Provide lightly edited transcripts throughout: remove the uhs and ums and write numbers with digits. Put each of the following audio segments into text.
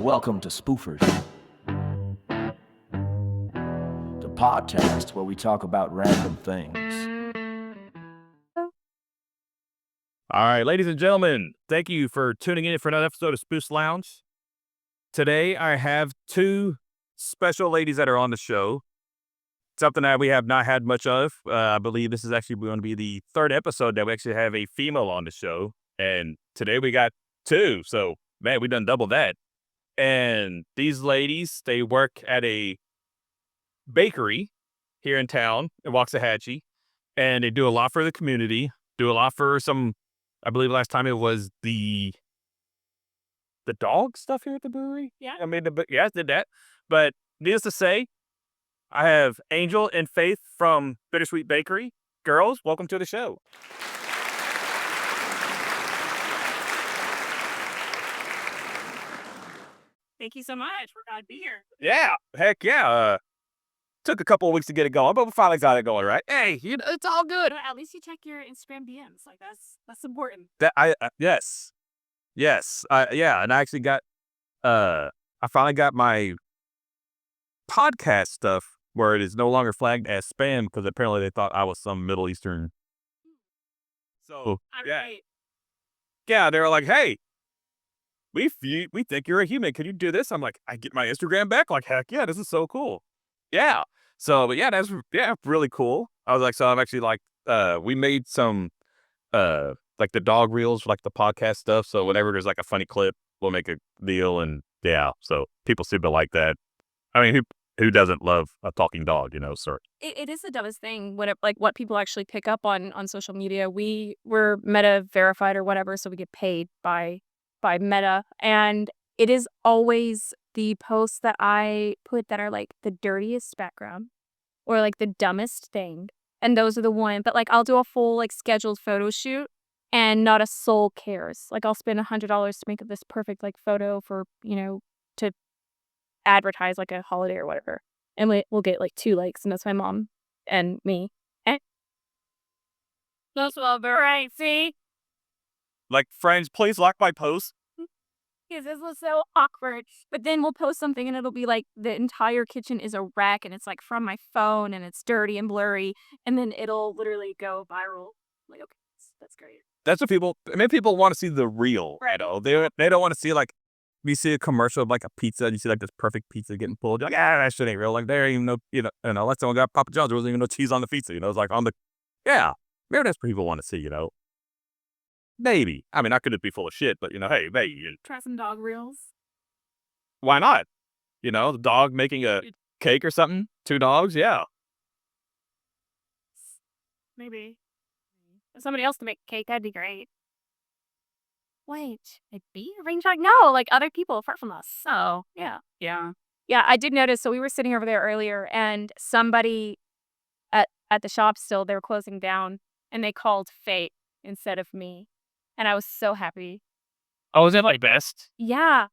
Welcome to Spoofers, the podcast where we talk about random things. All right, ladies and gentlemen, thank you for tuning in for another episode of Spoof's Lounge. Today, I have two special ladies that are on the show. Something that we have not had much of. I believe this is actually going to be the third episode that we actually have a female on the show. And today we got two. So, man, we done double that. And these ladies, they work at a bakery here in town in Waxahachie. And they do a lot for the community, do a lot for some, I believe last time it was the dog stuff here at the brewery. Yeah. I mean, I did that. But needless to say, I have Angel and Faith from Bittersweet Bakery. Girls, welcome to the show. Thank you so much. We're glad to be here. Yeah, heck yeah. Took a couple of weeks to get it going, but we finally got it going, right? Hey, it's all good. At least you check your Instagram DMs. Like that's important. Yes, yeah, and I actually got I finally got my podcast stuff where it is no longer flagged as spam because apparently they thought I was some Middle Eastern. So yeah, they were like, "Hey, we think you're a human. Can you do this?" I'm like, I get my Instagram back. Like, heck yeah, this is so cool. Yeah. So, but yeah, that's really cool. I was like, so I'm actually like, we made some like the dog reels, like the podcast stuff. So whenever there's like a funny clip, we'll make a deal, and yeah, so people seem to like that. I mean, who doesn't love a talking dog, so. It is the dumbest thing when what people actually pick up on social media. We were Meta verified or whatever, so we get paid by Meta, and it is always the posts that I put that are like the dirtiest background or like the dumbest thing, and those are the one. But like I'll do a full like scheduled photo shoot, and not a soul cares. Like I'll spend $100 to make this perfect like photo for to advertise like a holiday or whatever, and we'll get like 2 likes, and that's my mom and me. That's well, right? See, Like, friends, please like my post. because this was so awkward. But then we'll post something, and it'll be like the entire kitchen is a wreck, and it's like from my phone, and it's dirty and blurry, and then it'll literally go viral. Like, okay, that's great. That's what people want to see the real, Right. They don't want to see like, you see a commercial of like a pizza, and you see like this perfect pizza getting pulled. You're like, that shit ain't real. Like there ain't even no, unless someone got Papa John's, there wasn't even no cheese on the pizza. It's like on the, maybe that's what people want to see. Maybe. I mean, I could be full of shit, but hey, maybe. Try some dog reels. Why not? The dog making a cake or something. 2 dogs, yeah. Maybe. If somebody else to make a cake, that'd be great. Wait, it'd be arranged like no, like other people apart from us. So yeah. I did notice. So we were sitting over there earlier, and somebody at the shop still they were closing down, and they called Fate instead of me, and I was so happy. Oh, is that like best? Yeah,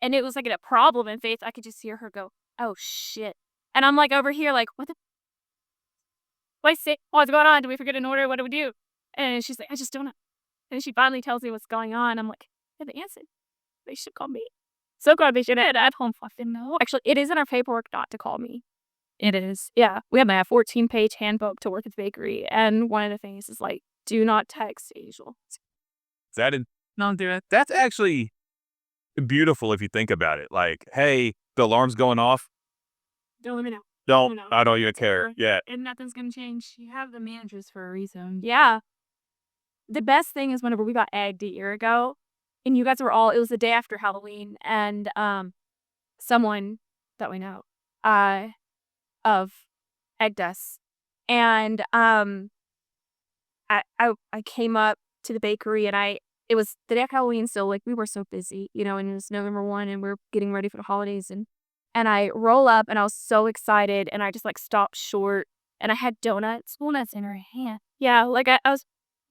and it was like a problem. And Faith, I could just hear her go, "Oh shit," and I'm like over here, like, "What the? What's going on? Do we forget an order? What do we do?" And she's like, "I just don't know." And she finally tells me what's going on. I'm like, yeah, they answered. They should call me. So glad they should have. At home, fucking no. Actually, it is in our paperwork not to call me. It is. Yeah. We have a 14-page handbook to work at the bakery. And one of the things is like, do not text Angel. Don't do it. That's actually beautiful if you think about it. Like, hey, the alarm's going off. Don't let me know. Don't. I don't even care. Yeah. And nothing's going to change. You have the managers for a reason. Yeah. The best thing is whenever we got egged a year ago, and you guys were all, it was the day after Halloween, and someone that we know of egged us. And I came up to the bakery, and it was the day of Halloween, so like we were so busy, and it was November 1, and we're getting ready for the holidays, and I roll up, and I was so excited, and I just like stopped short, and I had donuts in her hand. Yeah, like I was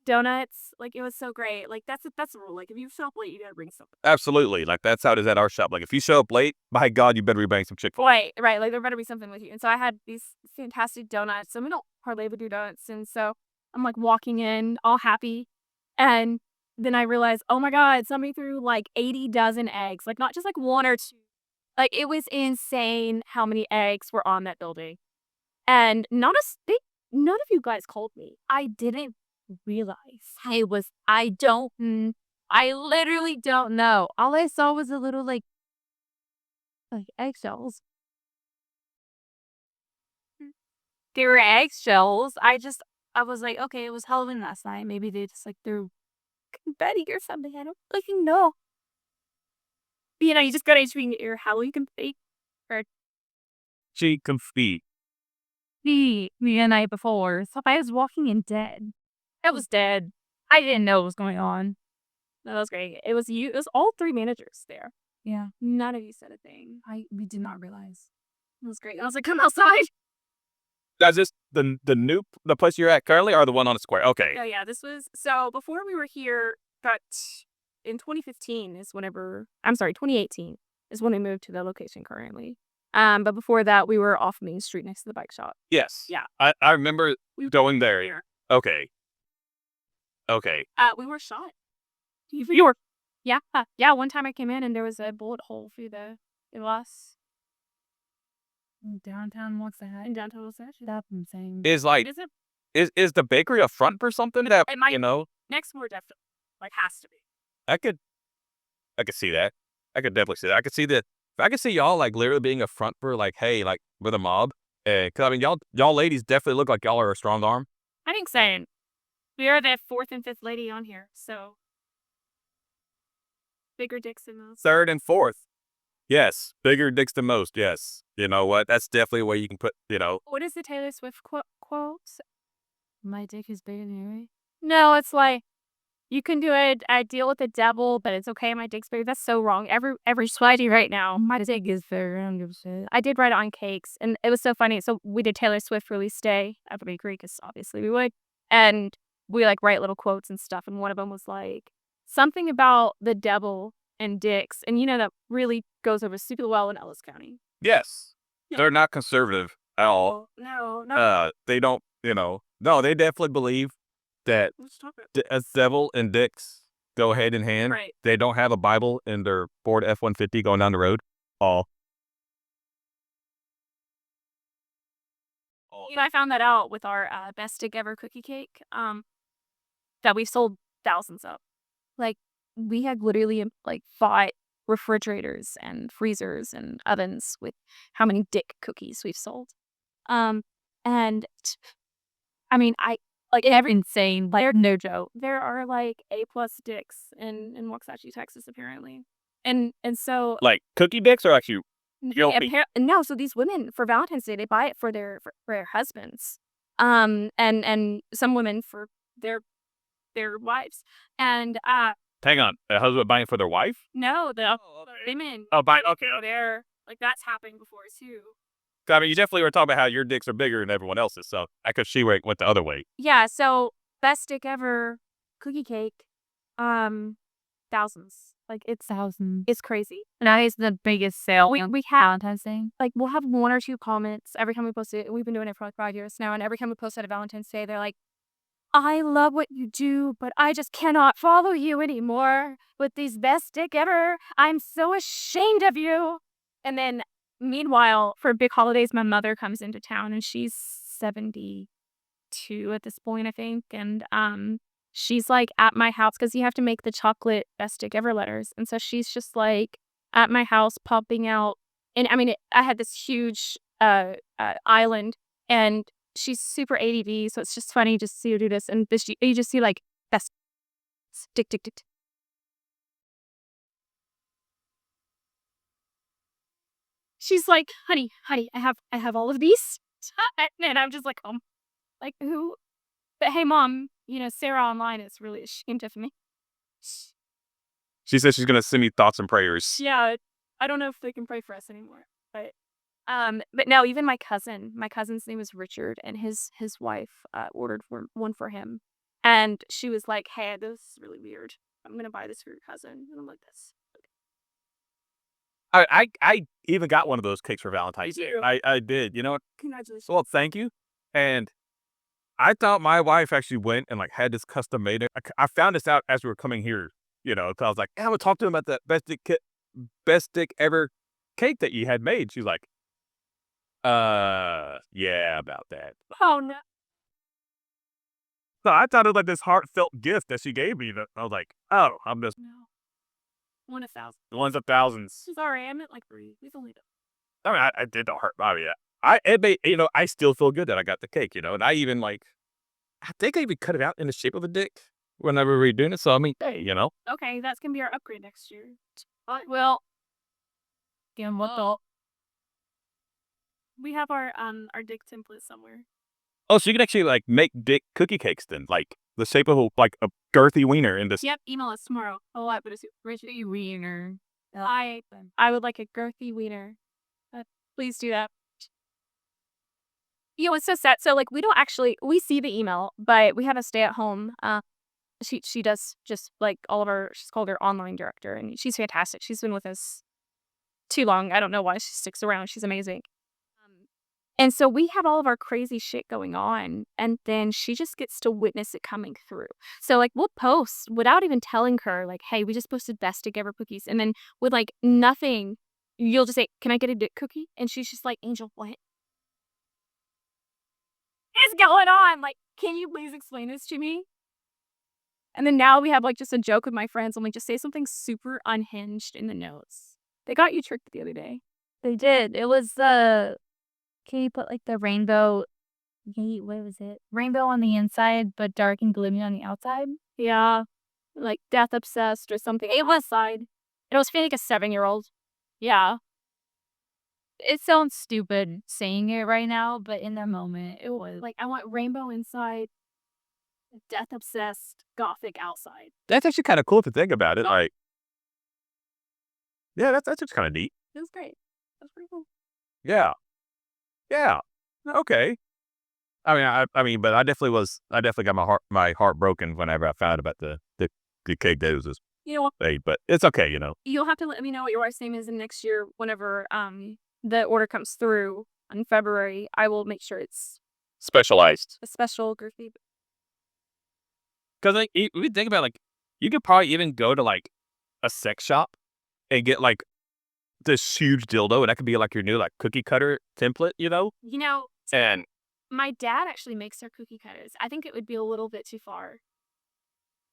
donuts, like it was so great. Like that's the rule. Like if you show up late, you gotta bring something. Absolutely. Like that's how it is at our shop. Like if you show up late, my God, you better be bringing some Chick-fil-A. Right. Like there better be something with you. And so I had these fantastic donuts, and we don't hardly ever do donuts. And so I'm like walking in all happy, and then I realized, oh my God, somebody threw like 80 dozen eggs. Like not just like one or two. Like it was insane how many eggs were on that building. And none of you guys called me. I didn't realize I literally don't know. All I saw was a little like eggshells. They were eggshells. I was like, okay, it was Halloween last night. Maybe they just like threw confetti or something. I don't fucking know. You know, you just gotta get your Halloween confetti or Cheek confit. the night before. So I was walking in dead. I was dead. I didn't know what was going on. No, that was great. It was you. It was all three managers there. Yeah, None of you said a thing. we did not realize. It was great. I was like, come outside. Is this the place you're at currently, or the one on the square? Okay. Oh yeah, this was so before we were here. But in 2015 is whenever 2018 is when we moved to the location currently. But before that, we were off Main Street next to the bike shop. Yes. Yeah. I remember We going there. here. Okay. Okay. We were shot. You were. Yeah. Yeah. One time I came in and there was a bullet hole through the glass Downtown Waxahachie. in downtown Osage. That's insane. Is like It is is the bakery a front for something that It might- you know? next more definitely has to be. I could see that. I could definitely see that. I could see that. I could see y'all like literally being a front for like, hey, like we're the mob. Cause I mean, y'all ladies definitely look like y'all are a strong arm. I think saying we are the fourth and fifth lady on here, so bigger dicks than most. Third and fourth. Yes, bigger dicks than most. Yes, you know what? That's definitely where you can put. You know, What is the Taylor Swift quote? My dick is bigger than yours. No, it's like you can do it. I deal with the devil, but it's okay. My dick's big. That's so wrong. Every sweaty right now. My dick is bigger. I don't give a shit. I did write it on cakes, and it was so funny. So we did Taylor Swift release day at the bakery because obviously we would, and we like write little quotes and stuff. And one of them was like something about the devil and dicks, and you know that really goes over super well in Ellis County. yes, Yeah. they're not conservative at all. No. They don't. You know, no, they definitely believe that Let's talk about a devil and dicks go hand in hand. Right. They don't have a Bible in their Ford F-150 going down the road. All. You know, I found that out with our best stick ever cookie cake. That we've sold thousands of. Like we had literally like 5 refrigerators and freezers and ovens with how many dick cookies we've sold. And I mean, every insane, like no joke. There are like A+ dicks in Waxahachie, Texas, apparently, and so Like cookie dicks are actually guilty. no. So these women for Valentine's Day, they buy it for their husbands, and some women for their wives, and Hang on, a husband buying for their wife? no, the women. Oh, buying. Okay. They're like that's happened before too. I mean, you definitely were talking about how your dicks are bigger than everyone else's, so I could see where it went the other way. Yeah, so best stick ever cookie cake, thousands. Like it's Thousands. it's crazy. Now it's the biggest sale. We have Valentine's Day. like we'll have 1 or 2 comments every time we post it. We've been doing it for like 5 years now, and every time we post it at Valentine's Day, they're like, "I love what you do, but I just cannot follow you anymore with these best stick ever. I'm so ashamed of you." And then meanwhile, for big holidays, my mother comes into town, and she's 72 at this point, I think, and she's like at my house because you have to make the chocolate best stick ever letters, and so she's just like at my house popping out. And I mean, I had this huge island, and she's super ADD, so it's just funny just to see her do this, and you just see like best tick tick tick. She's like, honey, I have all of these, and I'm just like, like who? But hey, mom, you know Sarah online is really ashamed of me. She said she's gonna send me thoughts and prayers. Yeah, I don't know if they can pray for us anymore, but no, even my cousin's name is Richard, and his wife ordered one for him, and she was like, hey, this is really weird. I'm gonna buy this for your cousin, and I'm like, this. I even got one of those cakes for Valentine's Day. You do? I did. You know what? Congratulations. Well, thank you. And I thought my wife actually went and like had this custom made. I found this out as we were coming here, so I was like, yeah, I'm gonna talk to him about that best dick ever cake that you had made. She's like, yeah, about that. Oh no. So I thought it was like this heartfelt gift that she gave me. That I was like, oh, I'm just No. 1,000. ones of thousands. Sorry, I meant like 3. We've only done. I mean, I did the heart. I mean, it made, I still feel good that I got the cake, and I even like, I think I even cut it out in the shape of a dick whenever we were doing it. So I mean, hey, Okay, that's gonna be our upgrade next year. Well, Damn, what the? we have our dick template somewhere. Oh, so you can actually like make dick cookie cakes then, like the shape of like a girthy wiener in this. Yep, email us tomorrow. But it's Richie Wiener. I would like a girthy wiener. Please do that. It's so sad. So like we see the email, but we have a stay at home. She does just like all of our. She's called her online director, and she's fantastic. She's been with us too long. I don't know why she sticks around. She's amazing. And so we have all of our crazy shit going on, and then she just gets to witness it coming through. So like we'll post without even telling her like, hey, we just posted best dick ever cookies, and then with like nothing, you'll just say, can I get a dick cookie? And she's just like, Angel, what is going on? Like, can you please explain this to me? And then now we have like just a joke with my friends. I'm like, just say something super unhinged in the notes. They got you tricked the other day. They did. It was the. Can you put like the rainbow? What was it? Rainbow on the inside, but dark and gloomy on the outside. Yeah, like death obsessed or something. It was side. It was feeling like a 7-year-old. Yeah. It sounds stupid saying it right now, but in the moment, it was. Like, I want rainbow inside, death obsessed, gothic outside. That's actually kind of cool to think about it. Like, yeah, that's just kind of neat. It was great. That was pretty cool. Yeah. Yeah. Okay. I mean, but I definitely got my heart broken whenever I found out about the cake that was just made, but it's okay, You'll have to let me know what your wife's name is, and next year, whenever the order comes through in February, I will make sure it's Specialized. a special girthy. Because like, if you think about like, you could probably even go to like a sex shop and get like this huge dildo, and that could be like your new like cookie cutter template, And My dad actually makes our cookie cutters. I think it would be a little bit too far.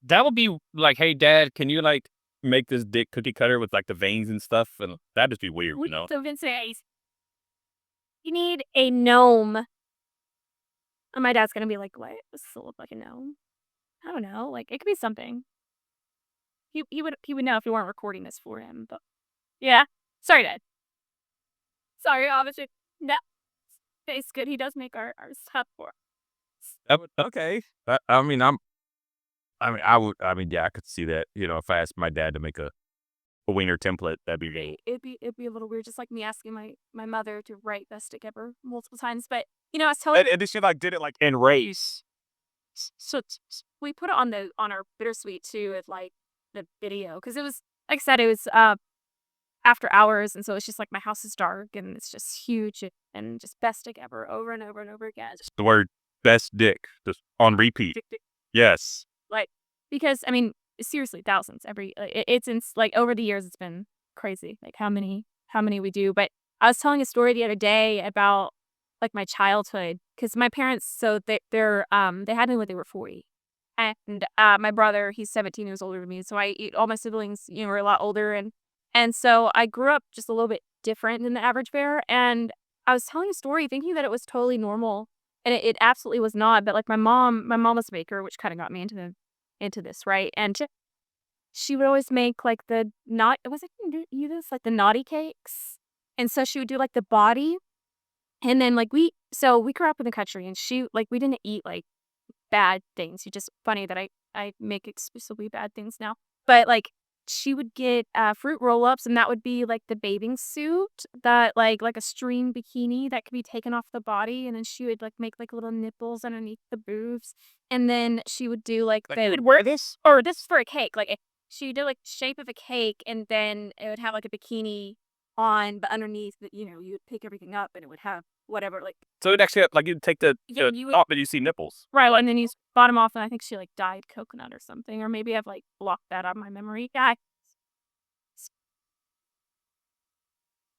that would be like, hey, Dad, can you like make this dick cookie cutter with like the veins and stuff? And that'd just be weird, So Vincent, you need a gnome. And my dad's gonna be like, what? Does this look like a gnome? I don't know. Like, it could be something. He would know if you weren't recording this for him. But yeah, sorry, Dad. Sorry, obviously. No, it's good. He does make our stuff for us. Okay. Yeah, I could see that. If I asked my dad to make a wiener template, that'd be great. It'd be a little weird, just like me asking my mother to write best dick ever multiple times. But I was telling. And then she like did it like in race. So we put it on our Bittersweet too, with like the video, because it was, like I said, it was after hours, and so it's just like my house is dark and it's just huge and just best dick ever over and over and over again. Just The word best dick just on repeat. dick, dick. Yes. Like, because I mean, seriously, thousands every. It's like over the years, it's been crazy. Like how many we do. But I was telling a story the other day about like my childhood, because my parents, so they had me when they were 40, and my brother, he's 17 years older than me, so all my siblings were a lot older, and so I grew up just a little bit different than the average bear. And I was telling a story thinking that it was totally normal, and it absolutely was not. But like my mom was a baker, which kind of got me into this, right? And she would always make like the like the naughty cakes, and so she would do like the body. And then like we grew up in the country, and we didn't eat like bad things. It's just funny that I make exclusively bad things now. But like she would get fruit roll-ups, and that would be like the bathing suit that like a string bikini that could be taken off the body, and then she would like make like little nipples underneath the boobs, and then she would do like Like, they you would would wear this, or this is for a cake. Like she would do like shape of a cake, and then it would have like a bikini on, but underneath, you would pick everything up and it would have whatever, like, So it actually, like, you take the Yeah, you would- top and you see nipples. right, and then you bottom off, and I think she, like, dyed coconut or something, or maybe I've, like, blocked that out of my memory. Yeah.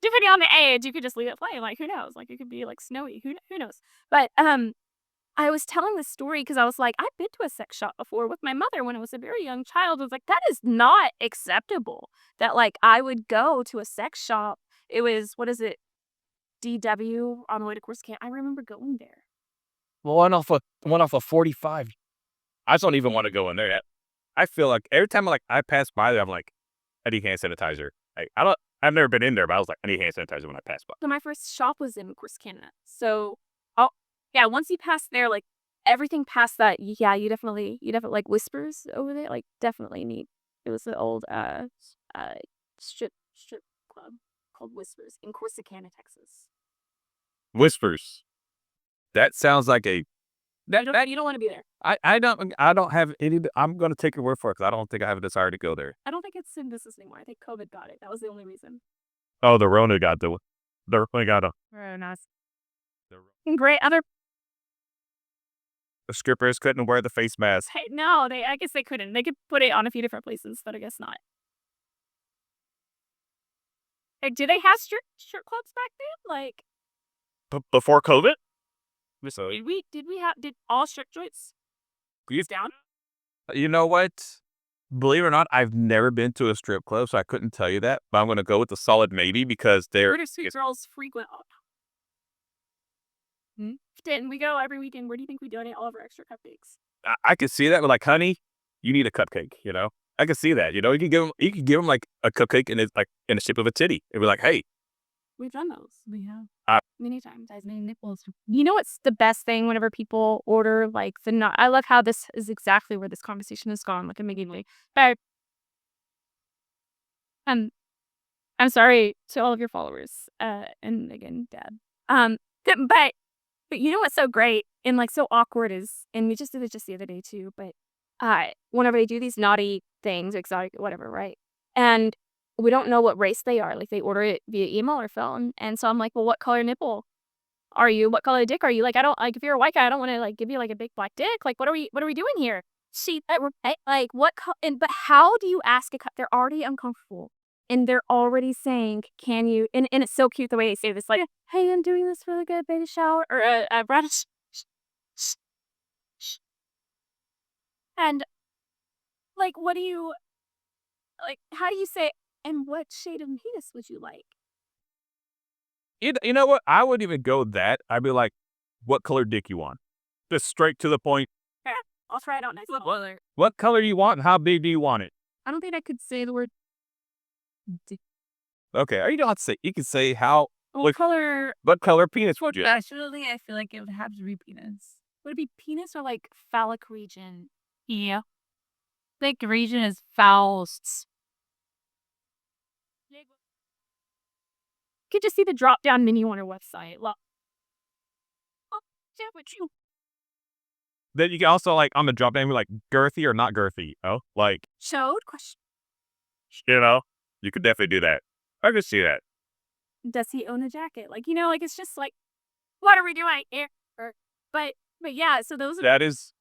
Depending on the age, you could just leave it playing, like, who knows? Like, it could be, like, snowy, who knows? But, I was telling this story because I was like, I've been to a sex shop before with my mother when I was a very young child. I was like, that is not acceptable that, like, I would go to a sex shop. It was, what is it? DW on the way to Corsicana. I remember going there. One off of 45. I just don't even want to go in there. I feel like every time I pass by there, I'm like, I need hand sanitizer. Like, I've never been in there, but I was like, I need hand sanitizer when I pass by. So my first shop was in Corsicana. So, oh, yeah, once you pass there, like, everything past that, yeah, you definitely, like, Whispers over there, like, definitely need. It was the old, strip club called Whispers in Corsicana, Texas. Whispers. That sounds like a You don't want to be there. I don't have any. I'm gonna take your word for it because I don't think I have a desire to go there. I don't think it's in business anymore. I think COVID got it. That was the only reason. Oh, the Rona got the Rona got Very nice. the And great other. strippers couldn't wear the face mask. Hey, no, I guess they couldn't. They could put it on a few different places, but I guess not. Like, do they have strip clubs back then? Like, Before COVID. So did all strip joints down? you know what? Believe it or not, I've never been to a strip club, so I couldn't tell you that. But I'm gonna go with the solid maybe because they're. Bittersweet girls frequent. Didn't we go every weekend? Where do you think we donate all of our extra cupcakes? I could see that, but like, honey, you need a cupcake. I could see that. You can give them like a cupcake and it's like in the shape of a titty. It'd be like, hey, We've done those. We have Many times. as many nipples. You know what's the best thing whenever people order, like, I love how this is exactly where this conversation has gone, like, immediately. But I'm sorry to all of your followers, and again, Dad. But you know what's so great and, like, so awkward is, and we just did it just the other day too, but whenever they do these naughty things, exotic, whatever, right? And we don't know what race they are. Like, they order it via email or phone, and so I'm like, well, what color nipple are you? What color dick are you? Like, I don't, like, if you're a white guy, I don't want to, like, give you, like, a big black dick. Like, what are we doing here? Like, what but how do you ask they're already uncomfortable and they're already saying, can you, and it's so cute the way they say this, like, hey, I'm doing this really good baby shower, or radish. And, like, what do you, like, how do you say, and what shade of penis would you like? you know what? I wouldn't even go that. I'd be like, what color dick you want? Just straight to the point. I'll try it out next. What color do you want and how big do you want it? I don't think I could say the word. Okay, or you don't have to say. You can say how. What color? What color penis would you? Actually, I feel like it would have to be penis. Would it be penis or, like, phallic region? Yeah. Like region is fouls. You could just see the drop down menu on our website. Look. Oh, yeah, but you. Then you can also, like, on the drop down, be like girthy or not girthy. Oh, like, Showed? Question. you could definitely do that. I could see that. Does he own a jacket? Like, like, it's just like, what are we doing here? But yeah, so those are. That is,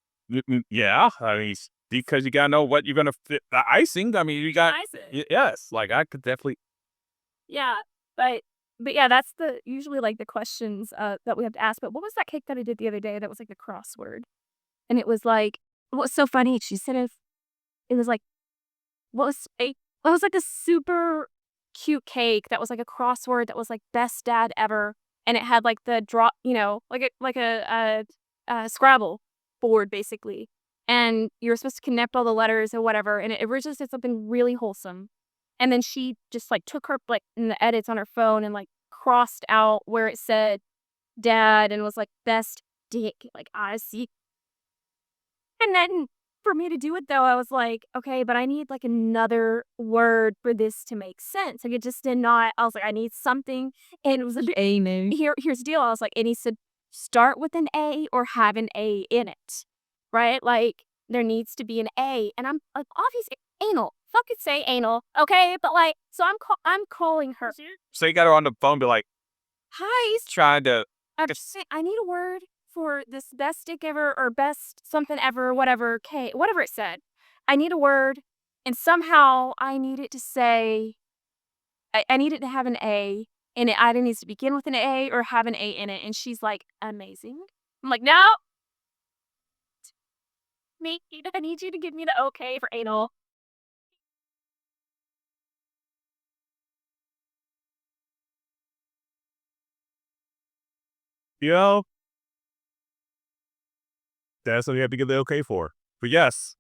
yeah. I mean, because you gotta know what you're gonna fit the icing. I mean, you got yes. Like, I could definitely. Yeah, but yeah, that's usually, like, the questions that we have to ask. But what was that cake that I did the other day that was, like, the crossword? And it was like, what's so funny? She said it was like, it was like a super cute cake that was like a crossword that was like best dad ever, and it had like the drop, like a Scrabble board basically, and you were supposed to connect all the letters or whatever, and it originally said something really wholesome, and then she just, like, took her, like, in the edits on her phone and, like, crossed out where it said dad and was like best dick, like, I see. And then for me to do it, though, I was like, okay, but I need, like, another word for this to make sense. Like, it just did not. I was like, I need something. And it was A name. here's the deal. I was like, it needs to start with an A or have an A in it, right? Like, there needs to be an A. And I'm like, obviously, anal, fucking say anal, okay? But like, so I'm calling her. So you got her on the phone, be like, Hi, trying to. I'm just saying, I need a word for this best dick ever or best something ever, whatever, whatever it said. I need a word, and somehow I need it to say, I need it to have an A in it. Either needs to begin with an A or have an A in it. And she's like, amazing. I'm like, no. I need you to give me the okay for anal. You know, that's what you have to give the okay for. But yes,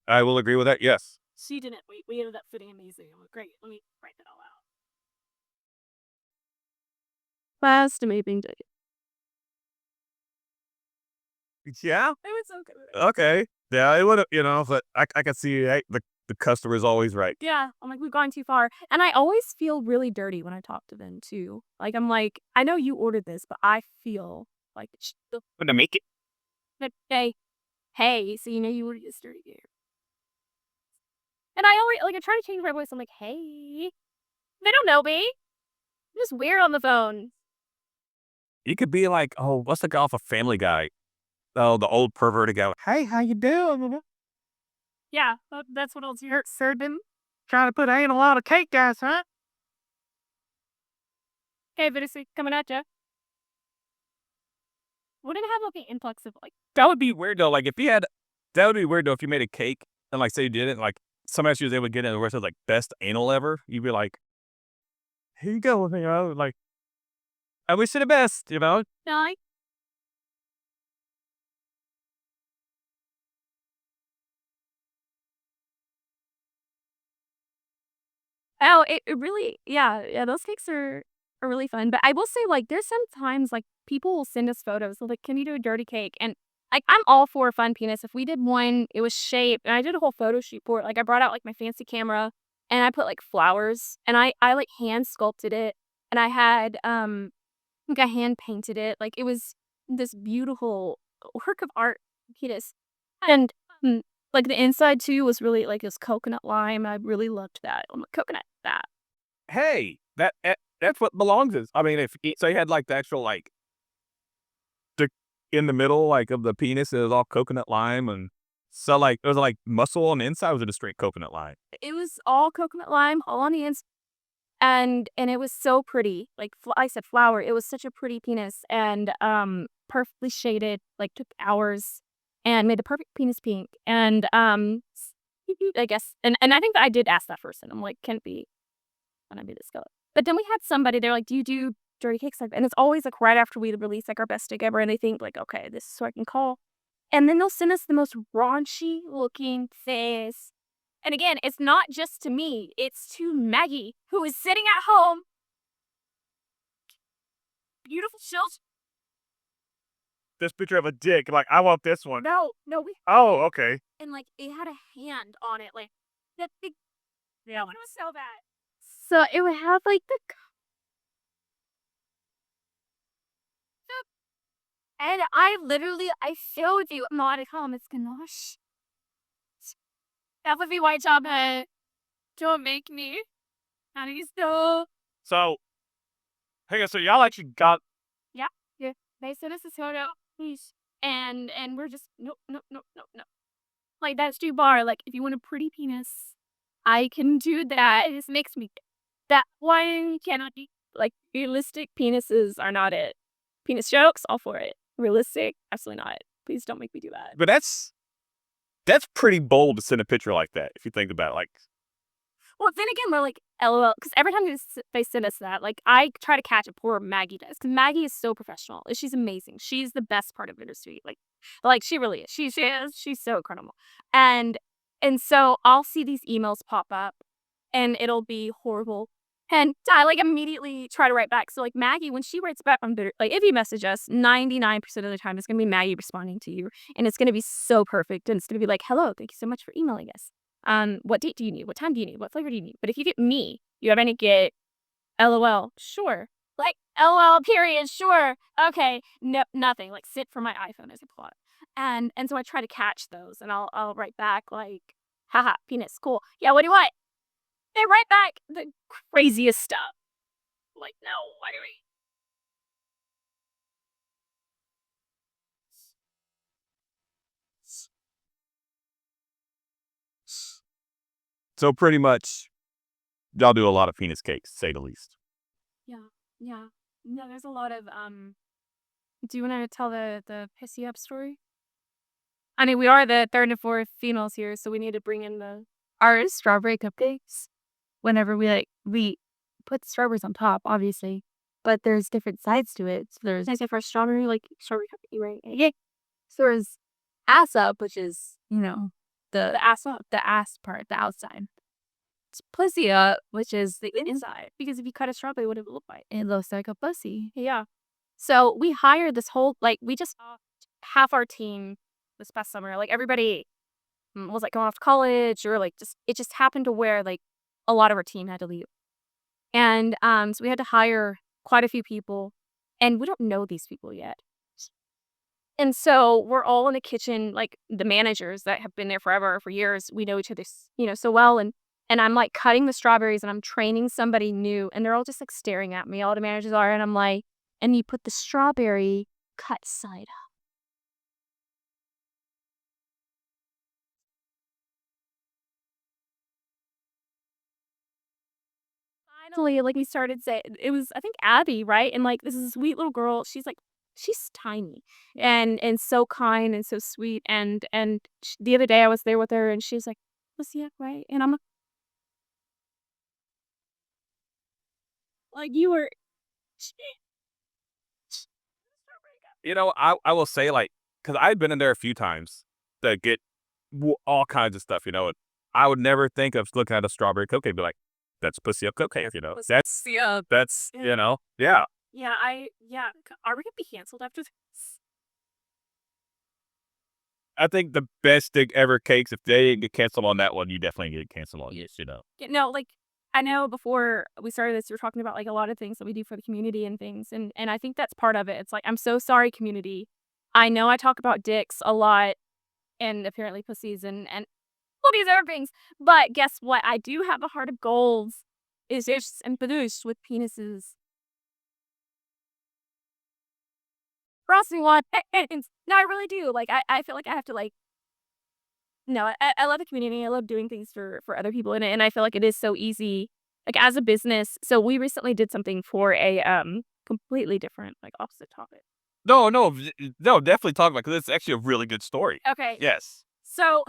I will agree with that. Yes. She didn't. We ended up fitting amazing. I'm like, great. Let me write that all out. Last amazing day. Yeah. It was okay. Okay. Yeah, it would have, but I can see the customer's always right. Yeah, I'm like, we've gone too far. And I always feel really dirty when I talk to them, too. Like, I'm like, I know you ordered this, but I feel like it's But to make it. hey, so you know you ordered this dirty here. And I always, like, I try to change my voice. I'm like, hey. They don't know me. I'm just weird on the phone. You could be like, oh, what's the guy off of Family Guy? Oh, the old perverted guy. Hey, how you doing? Yeah, that's what else you heard, sir, didn't? Trying to put anal on a cake, guys, huh? Okay, Bittersweet, coming at ya. Wouldn't it have like an influx of like, That would be weird though. Like that would be weird though if you made a cake and like say you did it, and, like somebody else was able to get it where it says like best anal ever. You'd be like, here you go, like I wish you the best, no, oh, it really, yeah, those cakes are really fun. But I will say, like, there's sometimes, like, people will send us photos. So, like, can you do a dirty cake? And, like, I'm all for a fun penis. If we did one, it was shaped, and I did a whole photo shoot for it. Like, I brought out, like, my fancy camera, and I put, like, flowers, and I like, hand sculpted it, and I had, like, I hand painted it. Like, it was this beautiful work of art penis. And, like, the inside, too, was really, like, this coconut lime. I really loved that. I'm like, coconut, that. hey, that's what belongs is. I mean, if so, you had like the actual like the in the middle like of the penis, it was all coconut lime, and so like it was like muscle on the inside. Or was it a straight coconut lime? It was all coconut lime, all on the ends, and it was so pretty. Like I said, flower. It was such a pretty penis, and perfectly shaded. Like took hours, and made the perfect penis pink. And I guess, and I think that I did ask that person. I'm like, can it be? Can I be this color? But then we had somebody. They're like, do you do dirty cakes like that? And it's always like right after we release like our best dig ever, and they think like, okay, this is who I can call. And then they'll send us the most raunchy looking things. And again, it's not just to me, it's to Maggie, who is sitting at home. Beautiful children. This picture of a dick, like I want this one. No, we. Oh, okay. And like, it had a hand on it. Like, that big. Yeah, it was so bad. So it would have like the. And I showed you. I'm not at home. It's ganache. That would be white chocolate. Don't make me. How do you still? So, hey, so y'all actually got. Yeah. They sent us a photo, please. And we're just no. Like that's too bar. Like if you want a pretty penis, I can do that. It just makes me that one cannot be like realistic penises are not it. Penis jokes, all for it. Realistic, absolutely not. Please don't make me do that. But that's pretty bold to send a picture like that if you think about it. Like, Well, then again, we're like, LOL, because every time they send us that, like, I try to catch it. Poor Maggie does, because Maggie is so professional. She's amazing. She's the best part of Bittersweet. Like she really is. She is. She's so incredible. And so I'll see these emails pop up, and it'll be horrible. And I like immediately try to write back. So like Maggie, when she writes back on Bitter, like if you message us, 99% of the time it's gonna be Maggie responding to you, and it's gonna be so perfect, and it's gonna be like, "Hello, thank you so much for emailing us. What date do you need? What time do you need? What flavor do you need?" But if you get me, you're gonna get LOL, sure. Like LOL period, sure. Okay, no, nothing. Like sit for my iPhone as a plot. And so I try to catch those, and I'll write back like, Haha, penis, cool. Yeah, what do you want? They write back the craziest stuff. Like, no, why do we? So pretty much, y'all do a lot of penis cakes, to say the least. Yeah, yeah. No, there's a lot of Do you want to tell the pissy up story? I mean, we are the third and fourth females here, so we need to bring in Our strawberry cupcakes, whenever we put strawberries on top, obviously, but there's different sides to it. So there's Can I say for strawberry, like strawberry cupcake, right? yeah. So there's ass up, which is, the The ass up. the ass part, the outside. It's pussy up, which is the inside. Inside. Because if you cut a strawberry, what would it look like? It looks like a pussy. Yeah. So we hired this whole, like, we just half our team this past summer. Like, everybody was like going off to college, or like it just happened to where like a lot of our team had to leave. And so we had to hire quite a few people, and we don't know these people yet. And so we're all in the kitchen, like the managers that have been there forever, for years. We know each other, so well. And I'm like cutting the strawberries, and I'm training somebody new, and they're all just like staring at me. All the managers are, and I'm like, and you put the strawberry cut side up. Finally, like, we started saying, it was, I think, Abby, right? And like, this is a sweet little girl. She's tiny and so kind and so sweet. And the other day I was there with her, and she's like, "Pussy up, right?" And I'm like, "You were." I will say, like, because I've been in there a few times to get all kinds of stuff, and I would never think of looking at a strawberry cupcake and be like, that's pussy up cupcake, That's, Yeah. yeah. Yeah, are we gonna be canceled after this? I think the best thing ever cakes, if they didn't get canceled on that one, you definitely get canceled on this, Yeah, no, like, I know before we started this, we were talking about like a lot of things that we do for the community and things, and I think that's part of it. It's like, I'm so sorry, community. I know I talk about dicks a lot, and apparently pussies, and all these other things, but guess what? I do have a heart of gold. Is just and produced with penises. Crossing one. No, I really do. Like, I feel like I have to, like, no, I love the community. I love doing things for other people in it, and I feel like it is so easy, like, as a business. So we recently did something for a completely different, like, opposite topic. No, definitely talk about it, because it's actually a really good story. Okay. Yes. So,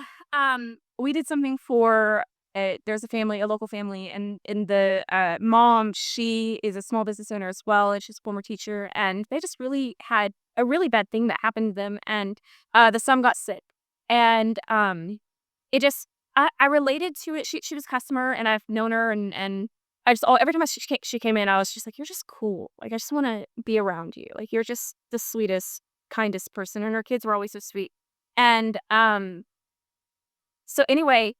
we did something for there's a local family, and the mom, she is a small business owner as well, and she's a former teacher, and they just really had a really bad thing that happened to them, and the son got sick, and it just I related to it. She was a customer, and I've known her, and I just every time she came in, I was just like, "You're just cool. Like, I just want to be around you. Like, you're just the sweetest, kindest person." And her kids were always so sweet. And so anyway,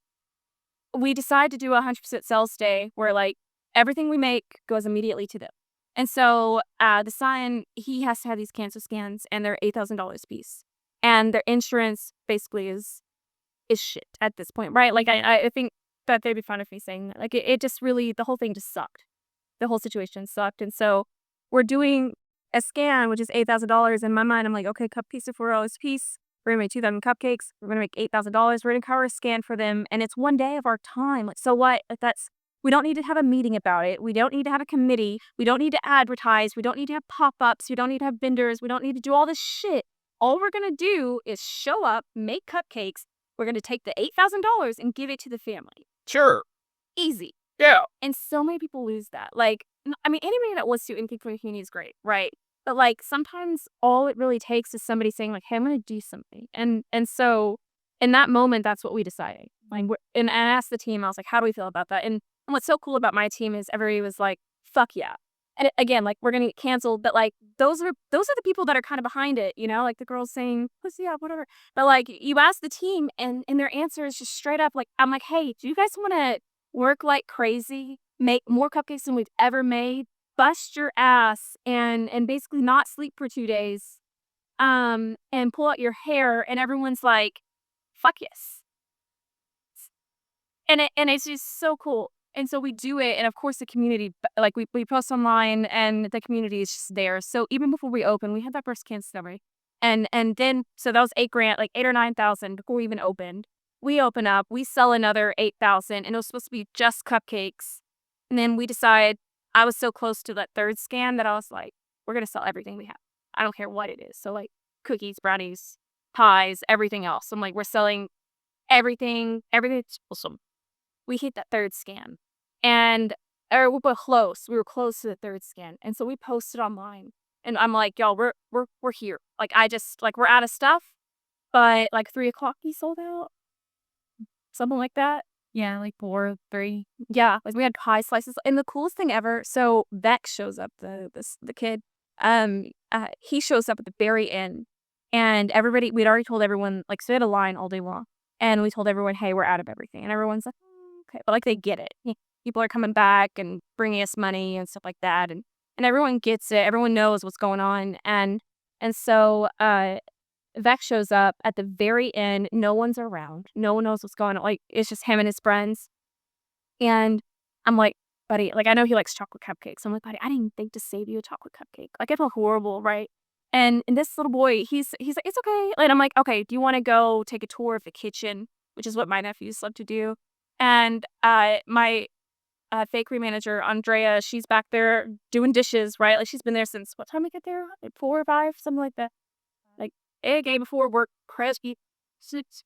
we decided to do a 100% sales day where, like, everything we make goes immediately to them. And so the son, he has to have these cancer scans, and they're $8,000 a piece. And their insurance basically is shit at this point, right? Like, I think that they'd be fine with me saying that. Like, it just really, the whole thing just sucked. The whole situation sucked. And so we're doing a scan, which is $8,000. In my mind, I'm like, okay, piece of $4 a piece. We're gonna make 2,000 cupcakes. We're gonna make $8,000. We're gonna cover a scan for them, and it's one day of our time. Like, so what? Like, we don't need to have a meeting about it. We don't need to have a committee. We don't need to advertise. We don't need to have pop-ups. We don't need to have vendors. We don't need to do all this shit. All we're gonna do is show up, make cupcakes. We're gonna take the $8,000 and give it to the family. Sure. Easy. Yeah. And so many people lose that. Like, I mean, anybody that wants to do anything for the community is great, right? But, like, sometimes all it really takes is somebody saying, like, "Hey, I'm gonna do something." And so in that moment, that's what we decided. Like, and I asked the team, I was like, "How do we feel about that?" And what's so cool about my team is everybody was like, "Fuck yeah." And again, like, we're gonna get canceled, but, like, those are the people that are kind of behind it, like the girls saying, "Pussy up," whatever. But, like, you ask the team, and their answer is just straight up, like, I'm like, "Hey, do you guys want to work like crazy, make more cupcakes than we've ever made, bust your ass, and basically not sleep for 2 days, and pull out your hair?" And everyone's like, "Fuck yes." And it's just so cool. And so we do it, and of course the community, like we post online, and the community is just there. So even before we open, we had that first can discovery, and then so that was 8 grand, like 8 or 9 thousand before we even opened. We open up, we sell another 8,000, and it was supposed to be just cupcakes. And then we decide, I was so close to that third scan that I was like, we're gonna sell everything we have. I don't care what it is. So like cookies, brownies, pies, everything else. I'm like, we're selling everything. Everything's awesome. We hit that third scan, and or we were close. We were close to the third scan, and so we posted online. And I'm like, y'all, we're here. Like I just like we're out of stuff, but like 3 o'clock we sold out, something like that. Yeah, like 4, 3. Yeah, like we had pie slices, and the coolest thing ever. So Beck shows up, the kid. He shows up at the very end, and everybody, we'd already told everyone, like, so we had a line all day long, and we told everyone, hey, we're out of everything, and everyone's like, "Mm, okay," but like they get it. People are coming back and bringing us money and stuff like that, and everyone gets it. Everyone knows what's going on, and so Vec shows up at the very end. No one's around. No one knows what's going on. Like, it's just him and his friends. And I'm like, buddy, like, I know he likes chocolate cupcakes. I'm like, buddy, I didn't think to save you a chocolate cupcake. Like, I felt horrible, right? And this little boy, he's like, it's okay. And I'm like, okay, do you want to go take a tour of the kitchen, which is what my nephews love to do? And my bakery manager, Andrea, she's back there doing dishes, right? Like, she's been there since what time we get there? Like 4 or 5, something like that. Like, a day before work, crispy. Just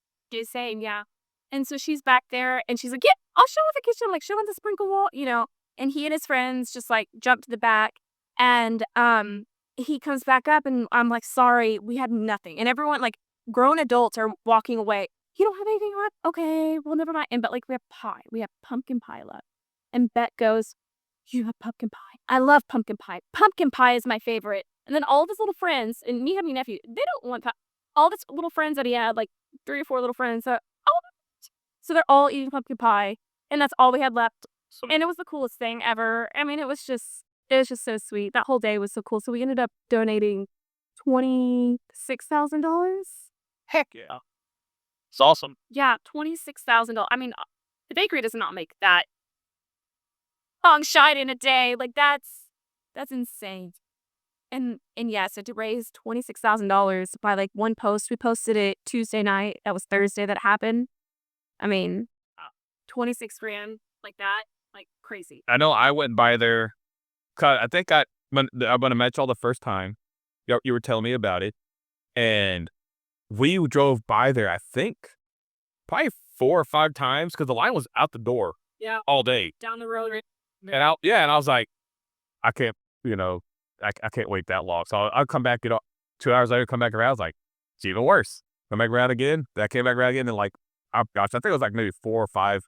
saying, yeah. And so she's back there, and she's like, yeah, I'll show her the kitchen, like, show her the sprinkle wall, and he and his friends just, like, jump to the back, and, he comes back up, and I'm like, sorry, we had nothing, and everyone, like, grown adults are walking away. You don't have anything left? Okay, well, never mind, but, like, we have pie. We have pumpkin pie left, and Beck goes, you have pumpkin pie? I love pumpkin pie. Pumpkin pie is my favorite. And then all of his little friends, and me having a nephew, they don't want pie. All his little friends that he had, like 3 or 4 little friends, so they're all eating pumpkin pie, and that's all we had left. And it was the coolest thing ever. I mean, it was just so sweet. That whole day was so cool. So we ended up donating $26,000. Heck yeah. It's awesome. Yeah, $26,000. I mean, the bakery does not make that long shine in a day. Like that's insane. And yeah, so to raise $26,000 by like one post, we posted it Tuesday night. That was Thursday that happened. I mean, 26 grand like that, like crazy. I know I went by there. I think when I met y'all the first time, you were telling me about it, and we drove by there, I think, probably 4 or 5 times because the line was out the door. Yeah. All day. Down the road. And I was like, I can't, I can't wait that long. So I'll come back, 2 hours later, come back around. I was like, it's even worse. Come back around again. That came back around again, and like, oh gosh, I think it was like maybe 4 or 5.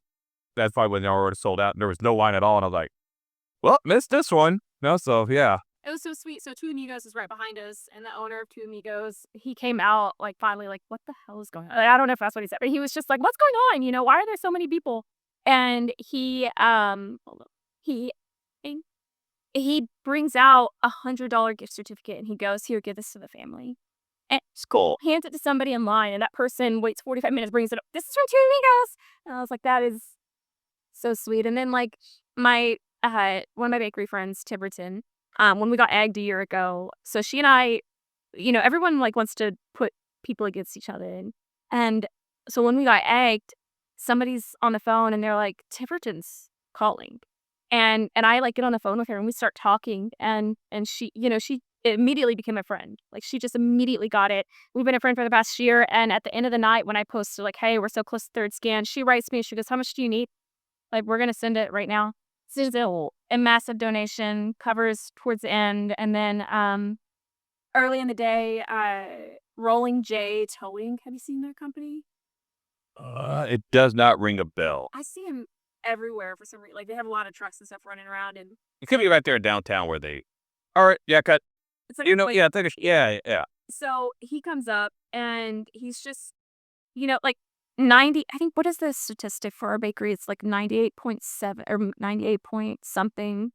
That's probably when they already sold out, and there was no line at all. And I was like, well, missed this one. No, so yeah. It was so sweet. So Two Amigos is right behind us, and the owner of Two Amigos, he came out like finally, like, what the hell is going on? Like, I don't know if that's what he said, but he was just like, what's going on? Why are there so many people? And he he brings out $100 gift certificate, and he goes, here, give this to the family. And It's cool. hands it to somebody in line, and that person waits 45 minutes, brings it up. This is from Two Amigos. And I was like, that is so sweet. And then like my one of my bakery friends, Tiverton, when we got egged a year ago, so she and I, everyone like wants to put people against each other, and so when we got egged, somebody's on the phone, and they're like, Tiverton's calling, and I like get on the phone with her, and we start talking, and she, she immediately became a friend. Like she just immediately got it. We've been a friend for the past year, and at the end of the night, when I posted like, hey, we're so close to third scan, she writes me, she goes, how much do you need? Like, we're gonna send it right now. It's a massive donation, covers towards the end, and then early in the day, Rolling J Towing. Have you seen their company? It does not ring a bell. I see them everywhere for some reason. Like they have a lot of trucks and stuff running around, and It could be right there in downtown where they. All right, yeah, cut. it's like Yeah, I think yeah. So he comes up, and he's just, like 90. I think, what is the statistic for our bakery? It's like 98.7 or 98 point something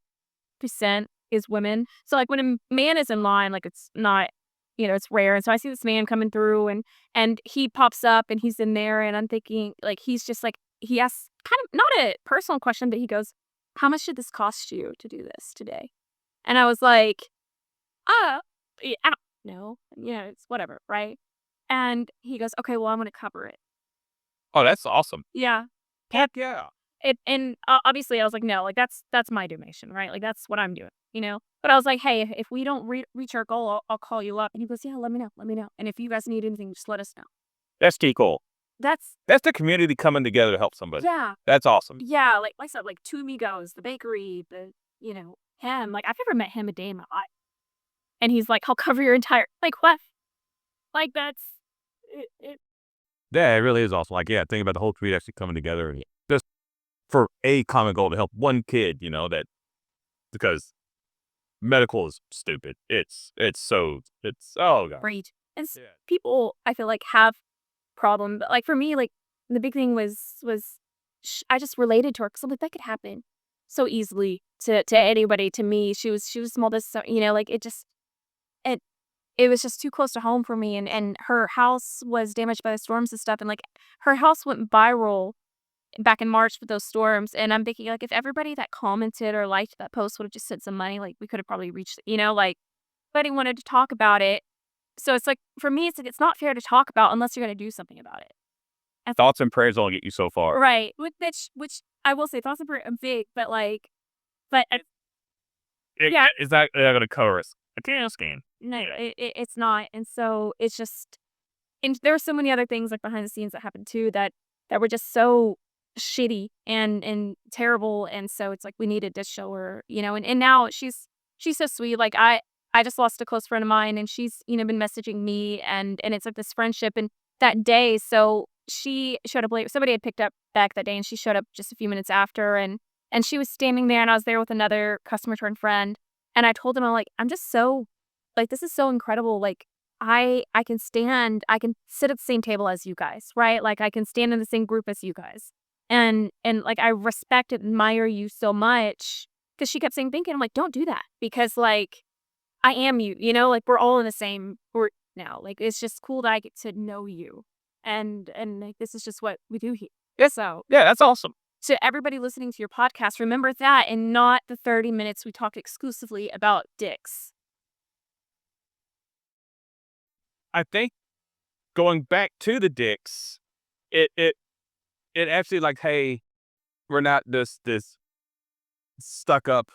% is women. So like when a man is in line, like it's not, it's rare. And so I see this man coming through, and he pops up, and he's in there, and I'm thinking like he's just like he asked kind of not a personal question, but he goes, "How much did this cost you to do this today?" And I was like, I don't know. Yeah, it's whatever, right? And he goes, "Okay, well, I'm going to cover it." Oh, that's awesome. Yeah. Heck yeah. And obviously I was like, no, like that's my donation, right? Like that's what I'm doing, you know? But I was like, hey, if we don't reach our goal, I'll call you up. And he goes, yeah, let me know. And if you guys need anything, just let us know. That's pretty cool. That's, That's the community coming together to help somebody. yeah. That's awesome. Yeah. Like I said, like Two Amigos, the bakery, him. Like I've never met him a day in my life. And he's like, I'll cover your entire, like what? Like that's, it Yeah, it really is awesome. Like, yeah, think about the whole community actually coming together and just for a common goal to help one kid, that because medical is stupid. It's oh god. great. And Yeah. people, I feel like, have problem. But like for me, like the big thing was I just related to her because I'm like that could happen so easily to anybody. To me, she was small. Like it it was just too close to home for me. And her house was damaged by the storms and stuff. And like her house went viral back in March with those storms. And I'm thinking like if everybody that commented or liked that post would have just sent some money, like we could have probably reached. Like nobody wanted to talk about it. So it's like for me, it's like it's not fair to talk about unless you're going to do something about it. Thoughts and prayers only get you so far. Right. Which I will say thoughts are big, but like, but yeah. Is that going to cover us? A can scan. No, it's not. And so it's just, and there were so many other things like behind the scenes that happened too that were just so shitty and terrible. And so it's like we needed to show her, and now she's so sweet. Like I just lost a close friend of mine, and she's been messaging me, and it's like this friendship. And that day, so she showed up late. Somebody had picked up back that day, and she showed up just a few minutes after, and she was standing there, and I was there with another customer turned friend, and I told them, I'm like, I'm just so like this is so incredible. Like I can sit at the same table as you guys, right? Like I can stand in the same group as you guys, and like I respect and admire you so much because she kept saying, thinking, I'm like, don't do that because like I am you, like we're all in the same group now. Like it's just cool that I get to know you. And like this is just what we do here. So Yeah, that's awesome. to everybody listening to your podcast, remember that and not the 30 minutes we talked exclusively about dicks. I think going back to the dicks, it actually like, hey, we're not this stuck up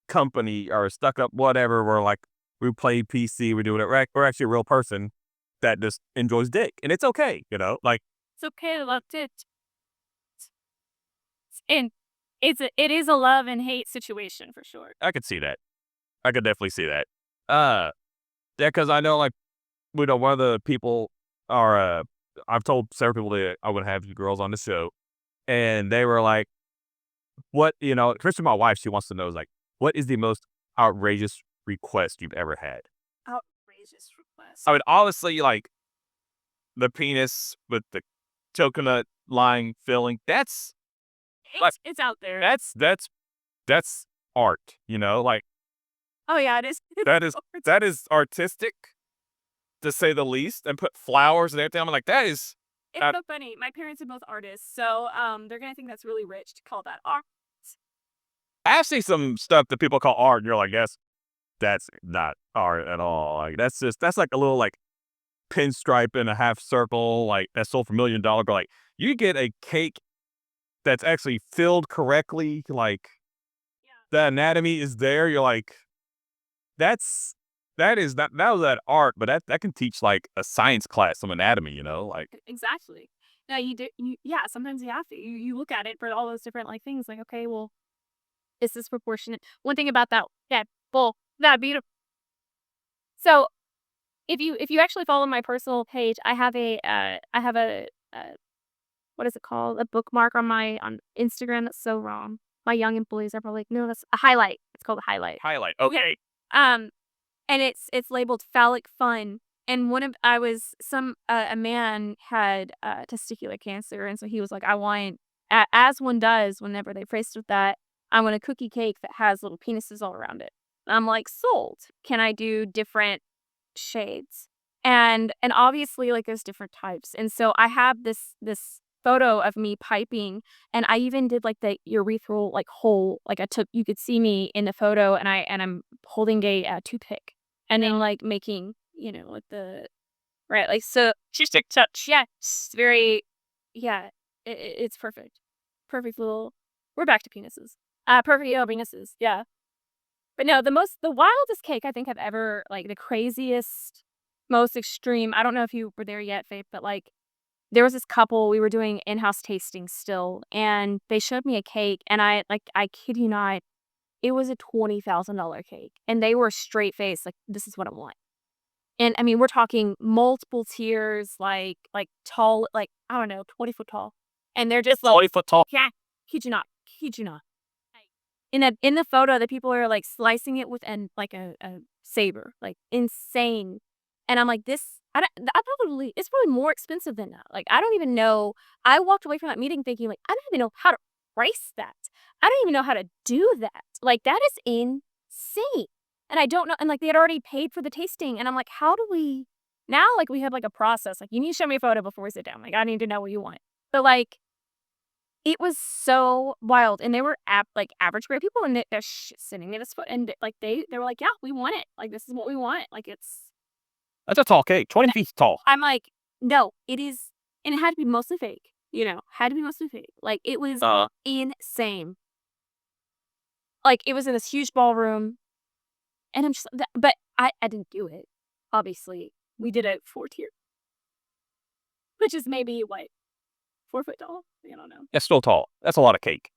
company or stuck up whatever. We're like we play PC, we do it. We're actually a real person that just enjoys dick, and it's okay, Like It's okay to love it. And it is a love and hate situation for sure. I could see that. I could definitely see that. Yeah, because I know like one of the people are. I've told several people that I would have girls on the show, and they were like, "What Especially my wife, she wants to know is like, what is the most outrageous request you've ever had?" Outrageous request. I mean, honestly, like the penis with the coconut line filling. That's It's out there. that's art. Like Oh yeah, it is. that is artistic, to say the least, and put flowers and everything. I'm like, that is. It's so funny. My parents are both artists, so they're gonna think that's really rich to call that art. I see some stuff that people call art, and you're like, that's not art at all. Like that's like a little like pinstripe in a half circle, like that sold for $1 million. But like you get a cake that's actually filled correctly, like the anatomy is there. You're like, that was that art, but that can teach like a science class some anatomy, like. Exactly. No, you do. Yeah, sometimes you have to. You look at it for all those different like things. Like, okay, well, is this proportionate? One thing about that beautiful. So, if you actually follow my personal page, I have a what is it called? A bookmark on Instagram that's so wrong. My young employees are probably like, no, that's a highlight. It's called a highlight. Highlight. Okay. And it's labeled phallic fun. And a man had testicular cancer, and so he was like, I want, as one does whenever they're faced with that, I want a cookie cake that has little penises all around it. I'm like, sold. Can I do different shades? And obviously, like, there's different types. And so I have this photo of me piping, and I even did like the urethral like hole. Like you could see me in the photo, and I'm holding a toothpick, and then like making like the right like so. Touch. Yeah, it's very yeah. It's perfect, perfect little. We're back to penises. Perfect penises. Yeah. But no, the wildest cake I think I've ever, like, the craziest, most extreme. I don't know if you were there yet, Faith, but, like, there was this couple, we were doing in-house tasting still, and they showed me a cake, and I kid you not, it was a $20,000 cake, and they were straight faced, like, "This is what I want." And, I mean, we're talking multiple tiers, like, tall, like, I don't know, 20 foot tall, and they're just like 20 foot tall. yeah, kid you not. In the photo, the people are, like, slicing it with like, a saber, like, insane, and I'm like, "This I probably it's probably more expensive than that." Like, I don't even know. I walked away from that meeting thinking, like, "I don't even know how to price that. I don't even know how to do that." Like, that is insane, and I don't know, and, like, they had already paid for the tasting, and I'm like, "How do we" now, like, we have, like, a process, like, "You need to show me a photo before we sit down." Like, "I need to know what you want." But, like, it was so wild, and they were like average grade people, and they're sitting at this foot, and like they were like, "Yeah, we want it. Like this is what we want." Like That's a tall cake. 20 feet tall. I'm like, "No, it is," and it had to be mostly fake. Had to be mostly fake. Like it was insane. Like it was in this huge ballroom, and I'm just, but I didn't do it. Obviously, we did a 4 tier, which is maybe what 4 foot tall. I don't know. That's still tall. That's a lot of cake.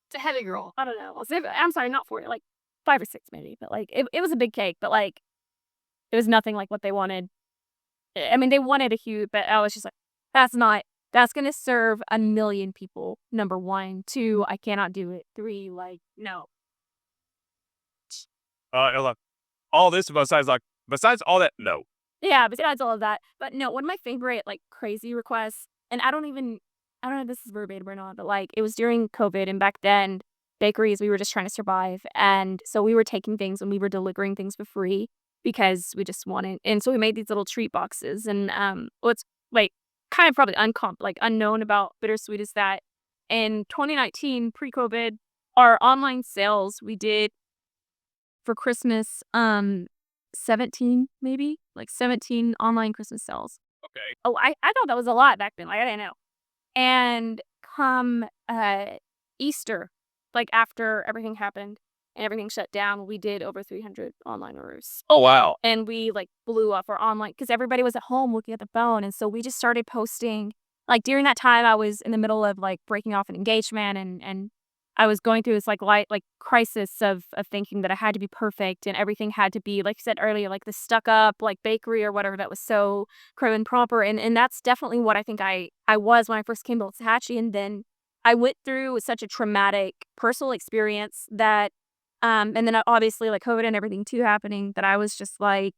It's a heavy girl. I don't know. I'm sorry, not 4, like 5 or 6 maybe, but like it was a big cake, but like it was nothing like what they wanted. I mean, they wanted a huge, but I was just like, that's gonna serve a million people. Number 1, 2, I cannot do it. 3, like no. Look, all this besides all that, no. Yeah, besides all of that, but no, one of my favorite like crazy requests, and I don't know if this is verbatim or not, but like it was during COVID, and back then bakeries, we were just trying to survive, and so we were taking things and we were delivering things for free because we just wanted, and so we made these little treat boxes, and what's like kind of probably unknown about Bittersweet is that in 2019 pre-COVID, our online sales we did for Christmas 17 maybe, like 17 online Christmas sales. Okay. Oh, I thought that was a lot back then, like, I didn't know. And come, Easter, like, after everything happened and everything shut down, we did over 300 online orders. Oh, wow. And we, like, blew up our online because everybody was at home looking at the phone, and so we just started posting. Like, during that time, I was in the middle of, like, breaking off an engagement, and I was going through this, like, crisis of thinking that I had to be perfect and everything had to be, like I said earlier, like, the stuck-up, like, bakery or whatever that was so prim and proper, and that's definitely what I think I was when I first came to Waxahachie, and then I went through such a traumatic personal experience that, and then obviously, like, COVID and everything too happening, that I was just like,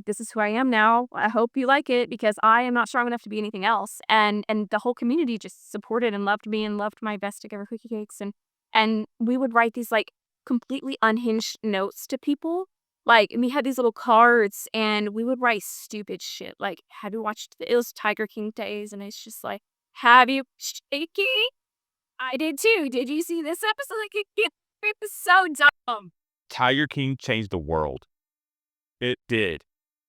this is who I am now. I hope you like it because I am not strong enough to be anything else. And the whole community just supported and loved me and loved my best to give her cookie cakes. And we would write these like completely unhinged notes to people. Like, and we had these little cards and we would write stupid shit. Like, have you watched it was Tiger King days? And it's just like, have you shaky? I did too. Did you see this episode? Like, it was so dumb. Tiger King changed the world. It did.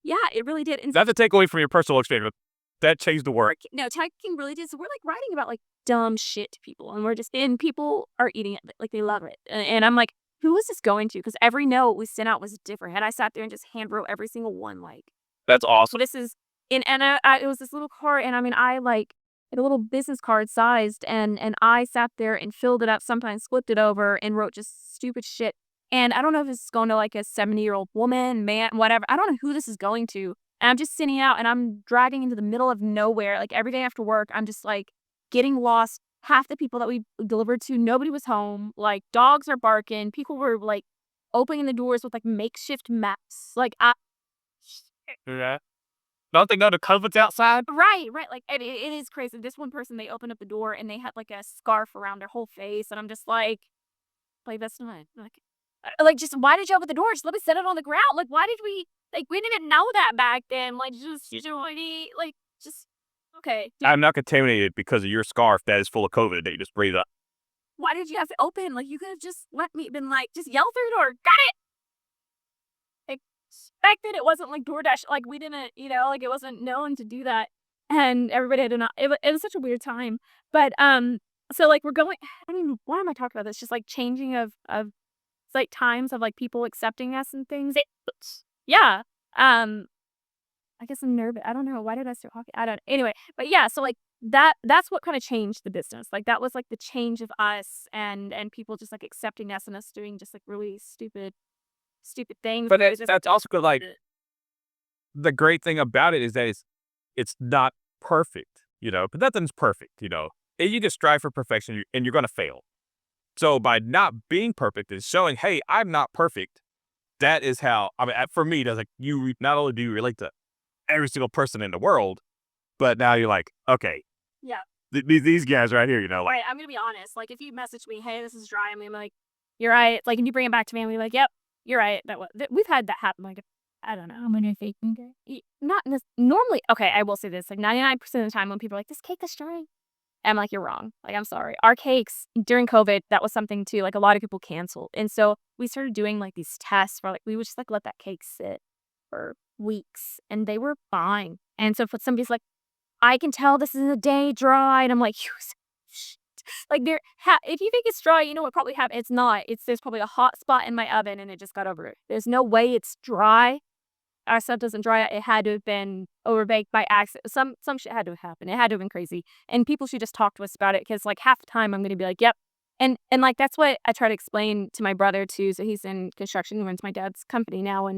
Yeah, it really did. And Not to take away from your personal experience, but that changed the world. no, Tiger King really did. So we're like writing about like dumb shit to people, and people are eating it, like they love it. And I'm like, who is this going to? Because every note we sent out was different, and I sat there and just hand wrote every single one. Like, That's so awesome. this is it was this little card, and I mean, I like had a little business card sized, and I sat there and filled it up, sometimes flipped it over, and wrote just stupid shit. And I don't know if this is going to like a 70-year-old woman, man, whatever. I don't know who this is going to. And I'm just sitting out and I'm dragging into the middle of nowhere. Like every day after work, I'm just like getting lost. Half the people that we delivered to, nobody was home. Like dogs are barking. People were like opening the doors with like makeshift maps. Like Yeah. Don't they know the COVID's outside? right. Like it is crazy. This one person, they opened up the door and they had like a scarf around their whole face. And I'm just like that's not like Like, just why did you open the door? Just let me set it on the ground. Like, why did we, like, we didn't even know that back then. Like, just, like, just, okay. I'm not contaminated because of your scarf that is full of COVID that you just breathe up. Why did you have to open? Like, you could have just let me, been like, just yell through the door, got it. Like, back then it wasn't like DoorDash. Like, we didn't, like, it wasn't known to do that. And everybody had to not, it was such a weird time. But, so like, we're going, I don't even, why am I talking about this? Just like changing of like times of like people accepting us and things. Yeah. I guess I'm nervous. I don't know. Why did I start talking? I don't, anyway, but yeah, so like that's what kind of changed the business. Like that was like the change of us and people just like accepting us and us doing just like really stupid things. But that's also good. Like the great thing about it is that it's not perfect, but nothing's perfect, And you can strive for perfection and you're going to fail. So by not being perfect is showing, hey, I'm not perfect. That is how, I mean, for me, that's like, you not only do you relate to every single person in the world, but now you're like, okay, Yeah. These guys right here, like, Right. I'm going to be honest. Like if you message me, hey, this is dry. I'm gonna be like, you're right. Like, and you bring it back to me and we're like, yep, you're right. We've had that happen. Like, I don't know. I'm gonna fake me. Not normally. Okay. I will say this, like 99% of the time when people are like, this cake is dry. I'm like, you're wrong. Like, I'm sorry. Our cakes during COVID, that was something too. Like a lot of people canceled. And so we started doing like these tests where like, we would just like let that cake sit for weeks and they were fine. And so if somebody's like, I can tell this is a day dry. And I'm like, like if you think it's dry, you know what probably happened. It's not. There's probably a hot spot in my oven and it just got over it. There's no way it's dry. Our stuff doesn't dry out. It had to have been overbaked by accident. Some shit had to have happened. It had to have been crazy. And people should just talk to us about it because like half the time I'm going to be like, yep. And like that's what I try to explain to my brother too. So he's in construction. He runs my dad's company now.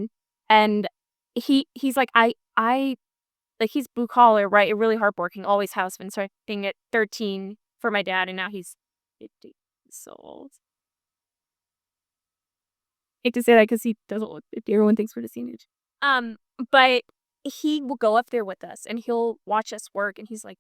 And he's like, I like he's blue collar, right? Really hardworking, always has been starting at 13 for my dad. And now he's 50 years old. I hate to say that because he doesn't look 50. Everyone thinks we're the same age. But he will go up there with us and he'll watch us work and he's like,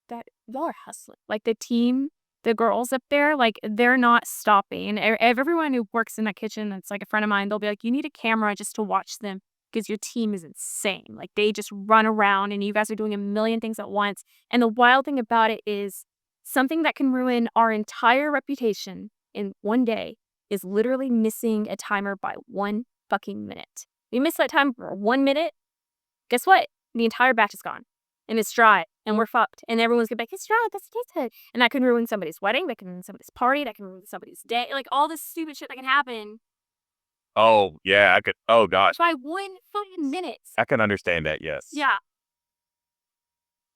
that y'all are hustling. Like the team, the girls up there, like they're not stopping. Everyone who works in that kitchen that's like a friend of mine, they'll be like, you need a camera just to watch them because your team is insane. Like they just run around and you guys are doing a million things at once. And the wild thing about it is something that can ruin our entire reputation in one day is literally missing a timer by 1 fucking minute. We miss that time for 1 minute, guess what? The entire batch is gone. And it's dry. And we're fucked. And everyone's gonna be like, it's dry, that's tasted. And that can ruin somebody's wedding, that can ruin somebody's party, that can ruin somebody's day. Like all this stupid shit that can happen. oh, yeah, I could, oh gosh, By 1 fucking minute. I can understand that, yes. Yeah.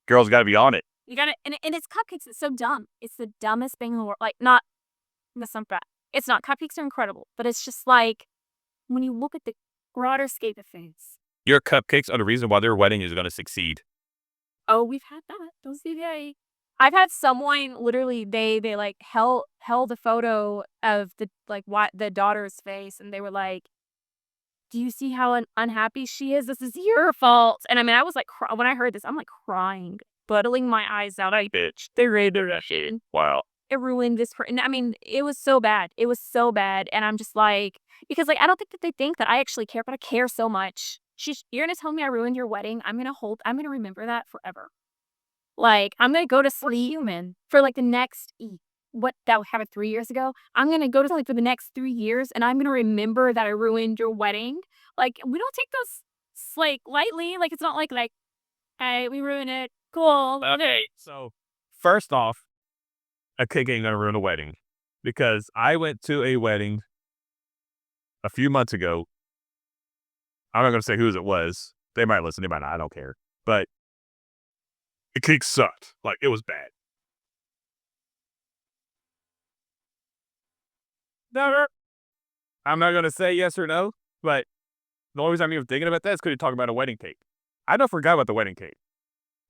Girls got to be on it. You gotta, and it's cupcakes. It's so dumb. It's the dumbest thing in the world. Like, not, that's not bad. It's not. Cupcakes are incredible. But it's just like, when you look at the broader scape of things. Your cupcakes are the reason why their wedding is going to succeed. Oh, we've had that. Don't see that. I've had someone literally they like held a photo of the daughter's face and they were like, do you see how unhappy she is? This is your fault. And I mean, I was like, when I heard this, I'm like crying, buttling my eyes out. Bitch. They raided that shit. Wow. It ruined this. And I mean, it was so bad. It was so bad. And I'm just like, because like, I don't think that they think that I actually care, but I care so much. You're going to tell me I ruined your wedding. I'm going to remember that forever. Like, I'm going to go to sleep for like the next, that happened 3 years ago. I'm going to go to sleep for the next 3 years and I'm going to remember that I ruined your wedding. Like, we don't take those like lightly. Like, it's not like, hey, we ruined it. Cool. Okay. So first off, a cake ain't going to ruin a wedding because I went to a wedding a few months ago. I'm not going to say whose it was. They might listen. They might not. I don't care. But the cake sucked. Like, it was bad. Never. I'm not going to say yes or no, but the only reason I'm even thinking about that is because you're talking about a wedding cake. I don't forget about the wedding cake.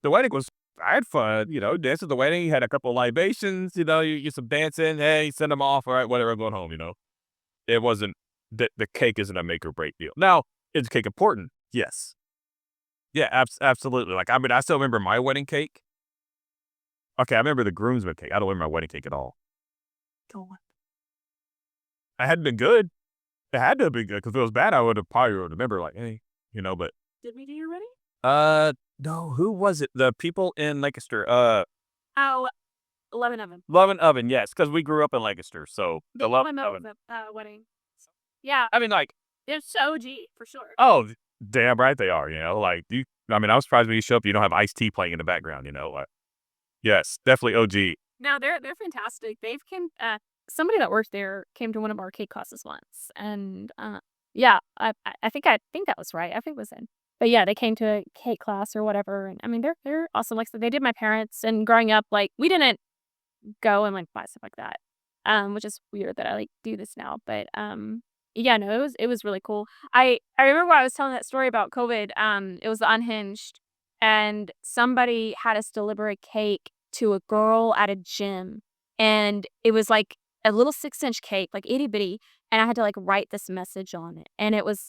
The wedding was, I had fun, danced at the wedding. You had a couple of libations, you get some dancing. Hey, send them off. All right, whatever, I'm going home, It wasn't, the cake isn't a make or break deal. Now, is cake important? Yes. Yeah, absolutely. Like, I mean, I still remember my wedding cake. Okay, I remember the groomsman cake. I don't remember my wedding cake at all. I hadn't been good. It had to be good because if it was bad, I would have probably remember like, hey, but Did we do your wedding? no, who was it? The people in Lancaster. Oh, 11 of them. Love and Oven, yes, because we grew up in Lancaster, so the Love and Oven. Wedding. Yeah, I mean, like, it's OG for sure. oh, damn right they are. Like you. I mean, I was surprised when you show up. You don't have Ice T playing in the background. Like, yes, definitely OG. No, they're fantastic. They've came. Somebody that worked there came to one of our cake classes once, and yeah, I think that was right. I think it was in. But yeah, they came to a cake class or whatever, and I mean they're awesome. Like so they did my parents, and growing up, like we didn't go and like buy stuff like that, which is weird that I like do this now. But yeah, no, it was really cool. I remember I was telling that story about COVID. It was the Unhinged, and somebody had us deliver a cake to a girl at a gym, and it was like a little 6-inch cake, like itty bitty, and I had to like write this message on it, and it was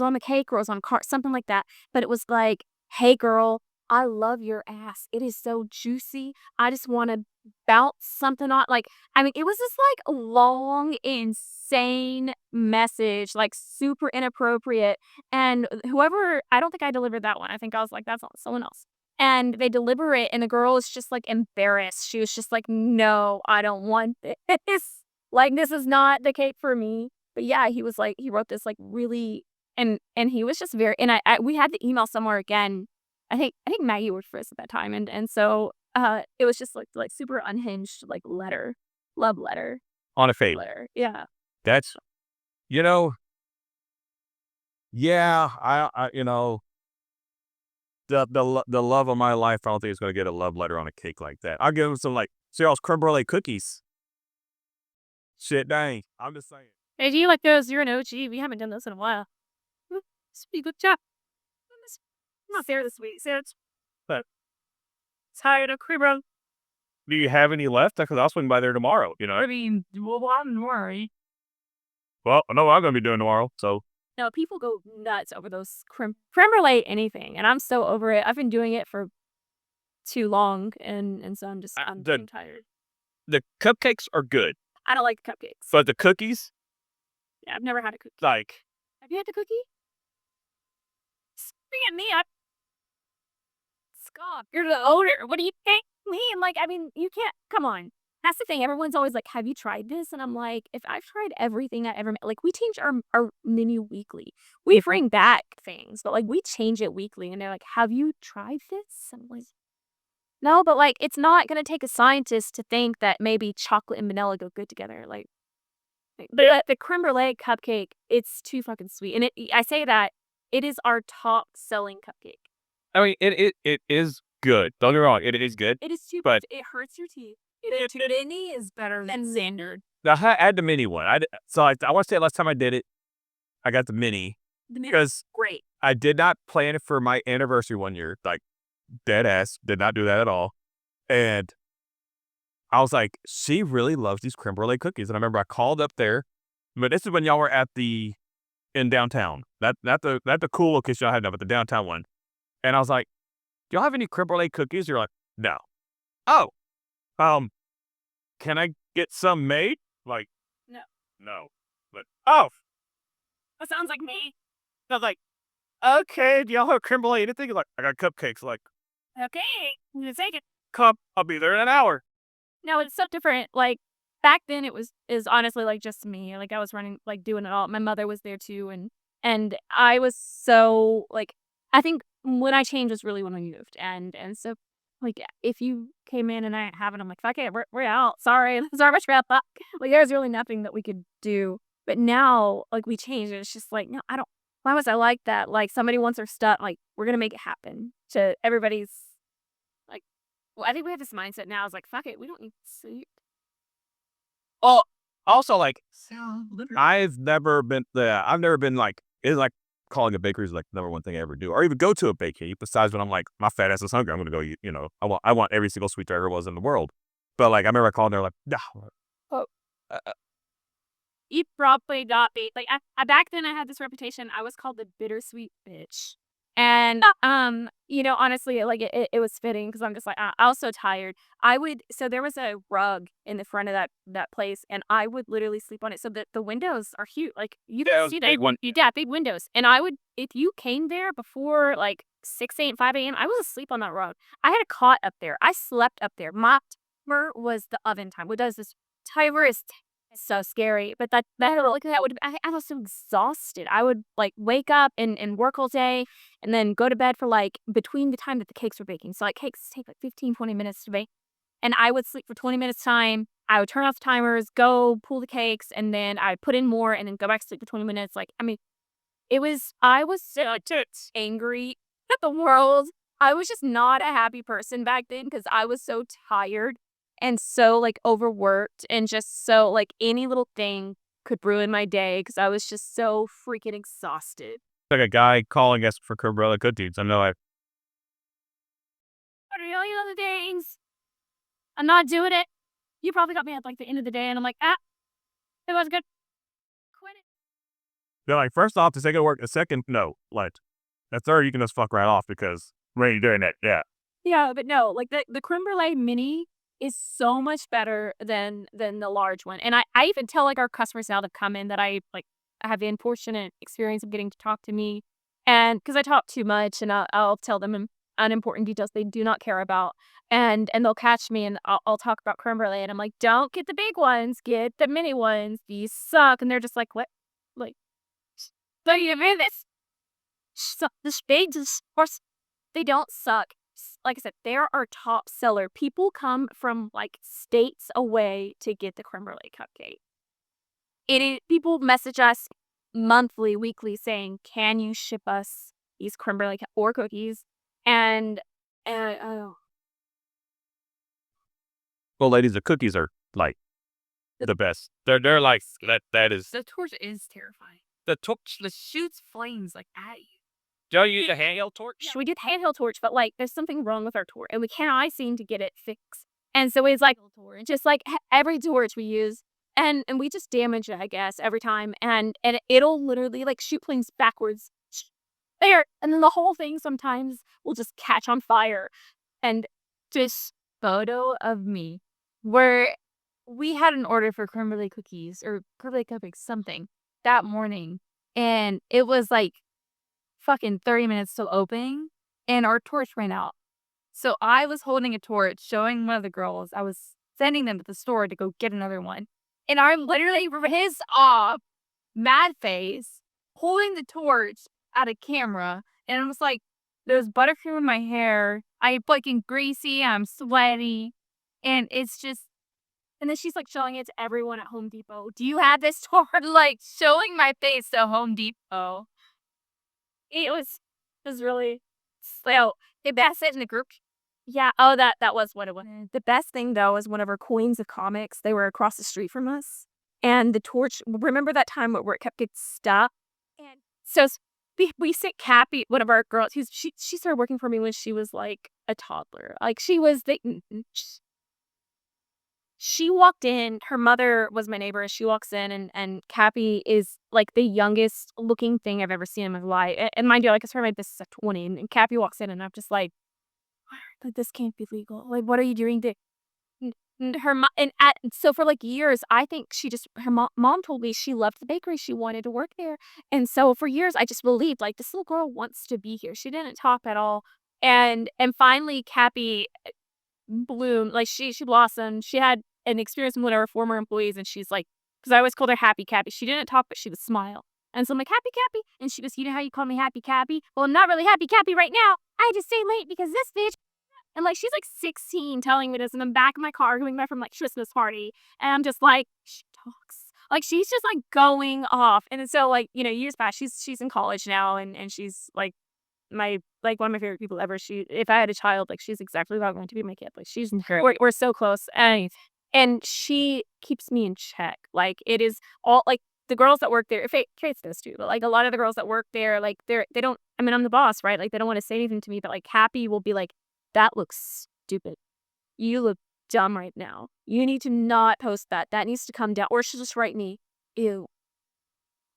on the cake or it was on a card, something like that. But it was like, "Hey girl, I love your ass. It is so juicy. I just want to bounce something on." Like, I mean, it was this like long, insane message, like super inappropriate. And whoever, I don't think I delivered that one. I think I was like, that's not someone else. And they deliver it, and the girl is just like embarrassed. She was just like, "No, I don't want this. Like, this is not the cake for me." But yeah, he was like, he wrote this like really, and he was just very, and we had the email somewhere again. I think Maggie worked for us at that time, and so it was just like super unhinged like letter, love letter, On a fade. letter. Yeah. That's, yeah, I the love of my life, I don't think is going to get a love letter on a cake like that. I'll give him some like Cheryl's creme brulee cookies. Shit, dang. I'm just saying. Hey, do you like those? You're an OG. We haven't done those in a while. Sweet, good job. I'm not there this week. So it's But tired of cream roll. do you have any left? Because I'll swing by there tomorrow. I mean, well, I'm worried. Well, I know what I'm going to be doing tomorrow. So No, people go nuts over those creme brulee anything, and I'm so over it. I've been doing it for too long, and so I'm getting tired. the cupcakes are good, I don't like the cupcakes. but the cookies, Yeah, I've never had a cookie. like, Have you had the cookie? Speaking of me, Scott, you're the owner. What do you think? Me? I'm like, I mean, you can't. Come on. That's the thing. Everyone's always like, "Have you tried this?" And I'm like, if I've tried everything I ever made, like we change our menu weekly. We bring back things, but like we change it weekly. And they're like, "Have you tried this?" And I'm like, no, but like it's not gonna take a scientist to think that maybe chocolate and vanilla go good together. Like the creme brulee cupcake, it's too fucking sweet. And I say that it is our top selling cupcake. I mean, it is good. Don't get me wrong, it is good. It is too, But it hurts your teeth. Mini is better than standard. I had the mini one. So I want to say last time I did it, I got the mini The mini because is great. I did not plan it for my anniversary one year. Like, dead ass, did not do that at all. And I was like, she really loves these creme brulee cookies. And I remember I called up there, but this is when y'all were in downtown. Not the cool location y'all had now, but the downtown one. And I was like, "Do y'all have any creme brulee cookies?" You're like, "No." "Oh, can I get some made?" Like, No. no. But, oh, That sounds like me. I was like, "Okay, do y'all have creme brulee anything?" Like, "I got cupcakes." Like, Okay, I'm gonna take it. "Come, I'll be there in an hour." No, it's so different. Like back then, is honestly like just me. Like I was running, like doing it all. My mother was there too, and I was so like, I think when I changed was really when I moved, and so like if you came in and I didn't have it, I'm like, fuck it, we're out. Sorry, sorry much about that. Like there's really nothing that we could do. But now, like we changed, and it's just like, no, I don't. Why was I like that? Like somebody wants their stuff, like we're gonna make it happen to everybody's. Like, well, I think we have this mindset now. Is like, fuck it, we don't need sleep. Oh, also, like, I've never been like, it's like calling a bakery is like the number one thing I ever do, or even go to a bakery. Besides when I'm like, my fat ass is hungry, I'm gonna go eat. I want every single sweet there ever was in the world. But like, I remember calling there like, no. Oh. You probably not be like I back then I had this reputation. I was called the bittersweet bitch, And, honestly, like, it was fitting because I'm just like, I was so tired. So there was a rug in the front of that place, and I would literally sleep on it. So the windows are huge. Like, you Yeah, it can was see a big one. Yeah, big windows. And if you came there before like 6 a.m., 5 a.m., I was asleep on that rug. I had a cot up there. I slept up there. My timer was the oven time. What does this timer is so scary. But that would, I was so exhausted. I would like wake up and work all day and then go to bed for like between the time that the cakes were baking. So like cakes take like 15, 20 minutes to bake. And I would sleep for 20 minutes time. I would turn off the timers, go pull the cakes, and then I put in more and then go back to sleep for 20 minutes. Like, I mean, I was so angry at the world. I was just not a happy person back then because I was so tired and so like overworked and just so like any little thing could ruin my day because I was just so freaking exhausted. Like a guy calling us for creme brulee cookies. I know What are all you other things? I'm not doing it. You probably got me at like the end of the day and I'm like, it was good. Quit it. they're like, first off, to say go to work. A second, no. Like, a third, you can just fuck right off because we ain't doing that. Yeah. Yeah, but no, like the creme brulee mini is so much better than the large one. And I even tell like our customers now that come in that I have the unfortunate experience of getting to talk to me, and because I talk too much, and I'll tell them unimportant details they do not care about, and they'll catch me and I'll talk about creme brulee, and I'm like, don't get the big ones, get the mini ones. These suck, and they're just like, what, like, so you mean this? So this big, just course they don't suck. Like I said, they're our top seller. People come from like states away to get the creme brulee cupcake. People message us monthly, weekly saying, "Can you ship us these creme brulee or cookies?" And oh, Well, ladies, the cookies are like the best. They're like that is the torch is terrifying. the torch. The shoots flames like at you. Do you use a handheld torch? We did handheld torch, but like there's something wrong with our torch, and we cannot seem to get it fixed. And so it's like just like every torch we use, and we just damage it, I guess, every time, and it'll literally like shoot flames backwards. There, and then the whole thing sometimes will just catch on fire, and just photo of me where we had an order for creme brulee cookies or creme brulee cupcakes, something that morning, and it was like fucking 30 minutes till opening, and our torch ran out. So I was holding a torch, showing one of the girls. I was sending them to the store to go get another one. And I'm literally pissed off, mad face, holding the torch at a camera. And I'm just like, there's buttercream in my hair. I'm fucking greasy. I'm sweaty. And it's just, and then she's like showing it to everyone at Home Depot. Do you have this torch? Like showing my face to Home Depot. It was really so the best in the group. Yeah. Oh, that was what it was. The best thing though was one of our queens of comics. They were across the street from us, and the torch. Remember that time where it kept getting stuck? And so we sent Cappy, one of our girls. She started working for me when she was like a toddler. Like she walked in, her mother was my neighbor, and she walks in, and Cappy is, like, the youngest looking thing I've ever seen in my life, and mind you, like, I started my business at 20, and Cappy walks in, and I'm just like, "This can't be legal, like, what are you doing to" and her mo and so for, like, years, I think she just her mom told me she loved the bakery, she wanted to work there, and so for years, I just believed, like, this little girl wants to be here, she didn't talk at all, and finally, Cappy bloomed, like, she blossomed. She had an experience with one of her former employees, and she's like, because I always called her Happy Cappy. She didn't talk, but she would smile. And so I'm like, Happy Cappy? And she goes, you know how you call me Happy Cappy? Well, I'm not really Happy Cappy right now. I had to stay late because this bitch. And like, she's like 16 telling me this, and I'm back in my car coming back from like Christmas party. And I'm just like, she talks. Like, she's just like going off. And so, like, years past, she's in college now, and she's like, one of my favorite people ever. If I had a child, like she's exactly how I'm going to be my kid. Like we're so close, and she keeps me in check. Like it is all like the girls that work there. If Kate's this too, but like a lot of the girls that work there, like they don't. I mean, I'm the boss, right? Like they don't want to say anything to me, but like Happy will be like, that looks stupid. You look dumb right now. You need to not post that. That needs to come down. Or she'll just write me, ew.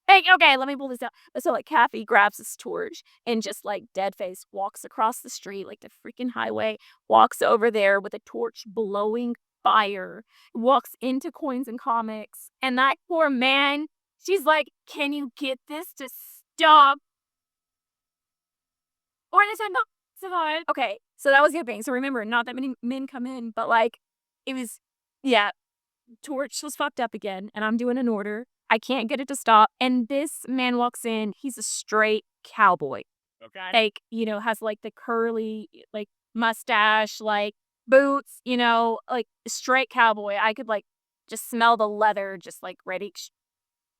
Hey, okay, let me pull this out. So like Kathy grabs this torch and just like dead face walks across the street, like the freaking highway, walks over there with a torch blowing fire, walks into Coins and Comics, and that poor man, she's like, "Can you get this to stop?" Or they said, "No, survive." Okay, so that was the other thing. So remember, not that many men come in, but like it was, yeah, torch was fucked up again, and I'm doing an order. I can't get it to stop. And this man walks in. He's a straight cowboy. Okay. Like, has like the curly, like mustache, like boots, like straight cowboy. I could like just smell the leather, just like ready.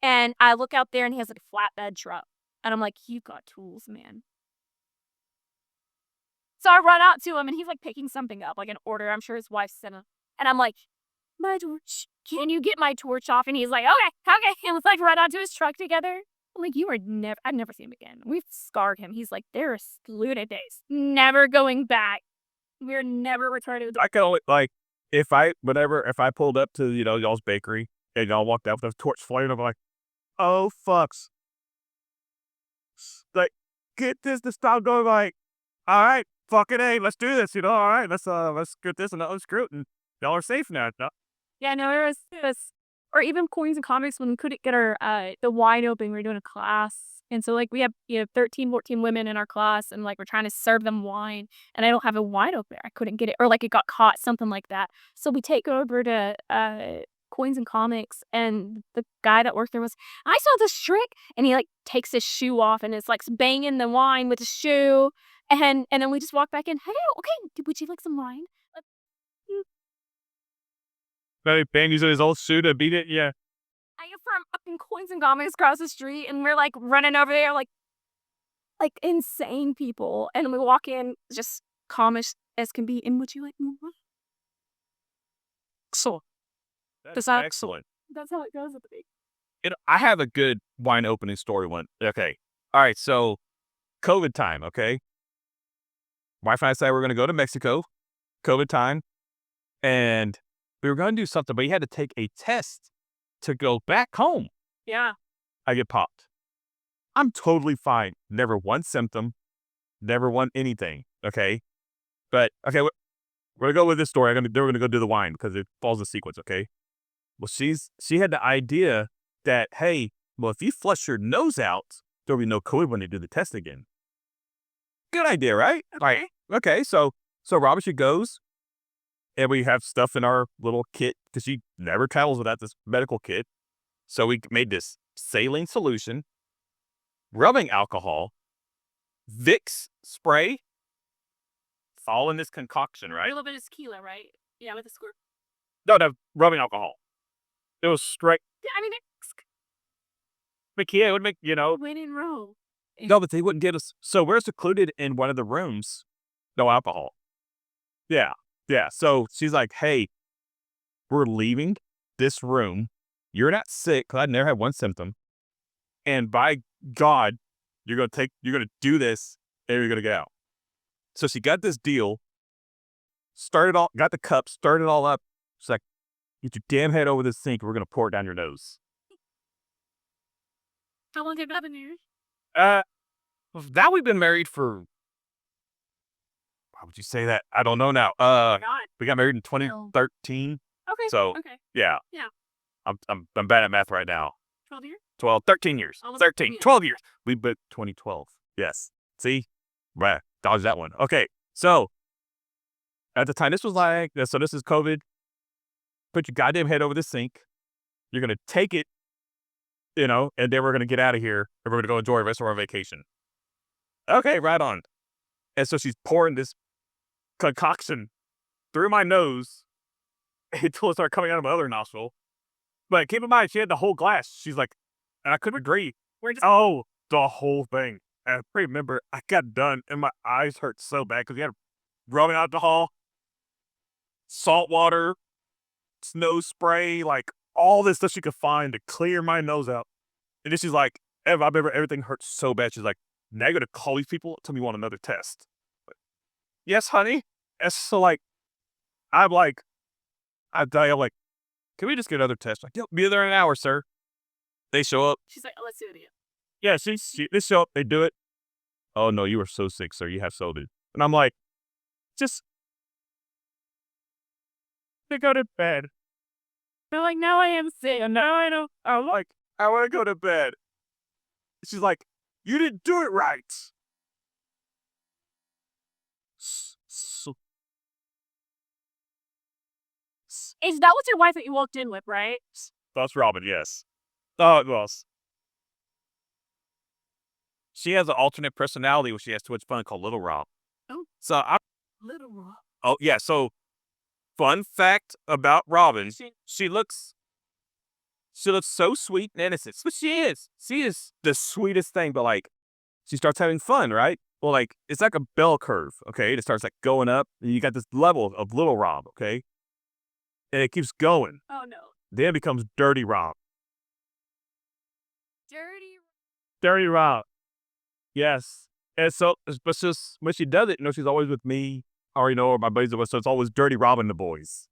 And I look out there and he has like a flatbed truck. And I'm like, "You got tools, man." So I run out to him and he's like picking something up, like an order. I'm sure his wife sent him. And I'm like, "My torch. Can you get my torch off?" And he's like, "Okay, okay." And let's like run out to his truck together. I'm like, I've never seen him again. We've scarred him. He's like, "There are excluded days. Never going back. We're never returning." I can only if I pulled up to y'all's bakery and y'all walked out with a torch flaming, I'm like, oh fucks, like get this to stop going. Like, all right, fucking A, let's do this. All right, let's get this and unscrew it, and y'all are safe now. No, Yeah, no, it was, or even Coins and Comics when we couldn't get our the wine open. We were doing a class, and so like we have 13, 14 women in our class, and like we're trying to serve them wine, and I don't have a wine opener. I couldn't get it, or like it got caught, something like that. So we take it over to Coins and Comics, and the guy that worked there was, "I saw this trick," and he like takes his shoe off and is like banging the wine with his shoe, and then we just walk back in. "Hey, okay, would you like some wine?" maybe Bam using his old shoe to beat it. Yeah, I am from fucking Coins and Comics across the street, and we're like running over there like insane people. And we walk in just calmish as can be. "And would you like more wine?" So that's that excellent. that's how it goes at the beginning. I have a good wine opening story one. Okay, all right. So COVID time. Okay, wife and I said we're going to go to Mexico. COVID time, and we were going to do something, but you had to take a test to go back home. Yeah. I get popped. I'm totally fine. Never one symptom. Never one anything. Okay. But, okay, we're going to go with this story. We're going to go do the wine because it falls in sequence. Okay. Well, she had the idea that, hey, well, if you flush your nose out, there'll be no COVID when they do the test again. Good idea, right? Like, okay. So Robert, she goes, and we have stuff in our little kit because she never travels without this medical kit. So we made this saline solution, rubbing alcohol, Vicks spray. It's all in this concoction, A right? little bit of tequila, right? Yeah, with a squirt. No, rubbing alcohol. It was straight. Yeah, I mean, But yeah, it would make, win in row. no, but they wouldn't get us. So we're secluded in one of the rooms, no alcohol. Yeah. Yeah. So she's like, hey, we're leaving this room. You're not sick because I never had one symptom. And by God, you're going to do this and you're going to get out. So she got this deal, got the cup, started it all up. She's like, get your damn head over this sink. We're going to pour it down your nose. How long have you been here? That we've been married for, why would you say that? I don't know now. God. We got married in 2013. Okay. So Okay. yeah. Yeah. I'm bad at math right now. 12 years? 13 years. Almost 13, years. 12 years. We been 2012. Yes. See? Right. Dodge that one. Okay. So at the time, this was like, so this is COVID. Put your goddamn head over the sink. You're going to take it, and then we're going to get out of here and we're going to go enjoy the rest of our vacation. Okay, right on. And so she's pouring this concoction through my nose until it started coming out of my other nostril. But keep in mind, she had the whole glass. She's like, and I couldn't agree. The whole thing. And I remember I got done and my eyes hurt so bad because we had rubbing alcohol, salt water, snow spray, like all this stuff she could find to clear my nose out. And then she's like, Ev, I remember everything hurt so bad. She's like, now you're going to call these people until we want another test. Like, yes, honey. And so I'm like, can we just get another test? Like, yep, be there in an hour, sir. They show up. She's like, oh, let's do it again. Yeah, they show up. They do it. Oh no, you are so sick, sir. You have soda. And I'm like, just to go to bed. They're like, no, I am sick. And now I don't. I'm like, I want to go to bed. She's like, you didn't do it right. Is that was your wife that you walked in with, right? That's Robin, yes. Oh, it was. She has an alternate personality where she has too much fun called Little Rob. Oh. So I. Little Rob. Oh yeah. So, fun fact about Robin: she looks so sweet and innocent. But she is. She is the sweetest thing. But like, she starts having fun, right? Well, like it's like a bell curve. Okay, it starts like going up, and you got this level of Little Rob. Okay, and it keeps going. Oh no. Then it becomes Dirty Rob. Dirty. Rob. Yes. And so, but just when she does it, she's always with me, or or my buddies, so it's always Dirty Rob and the boys.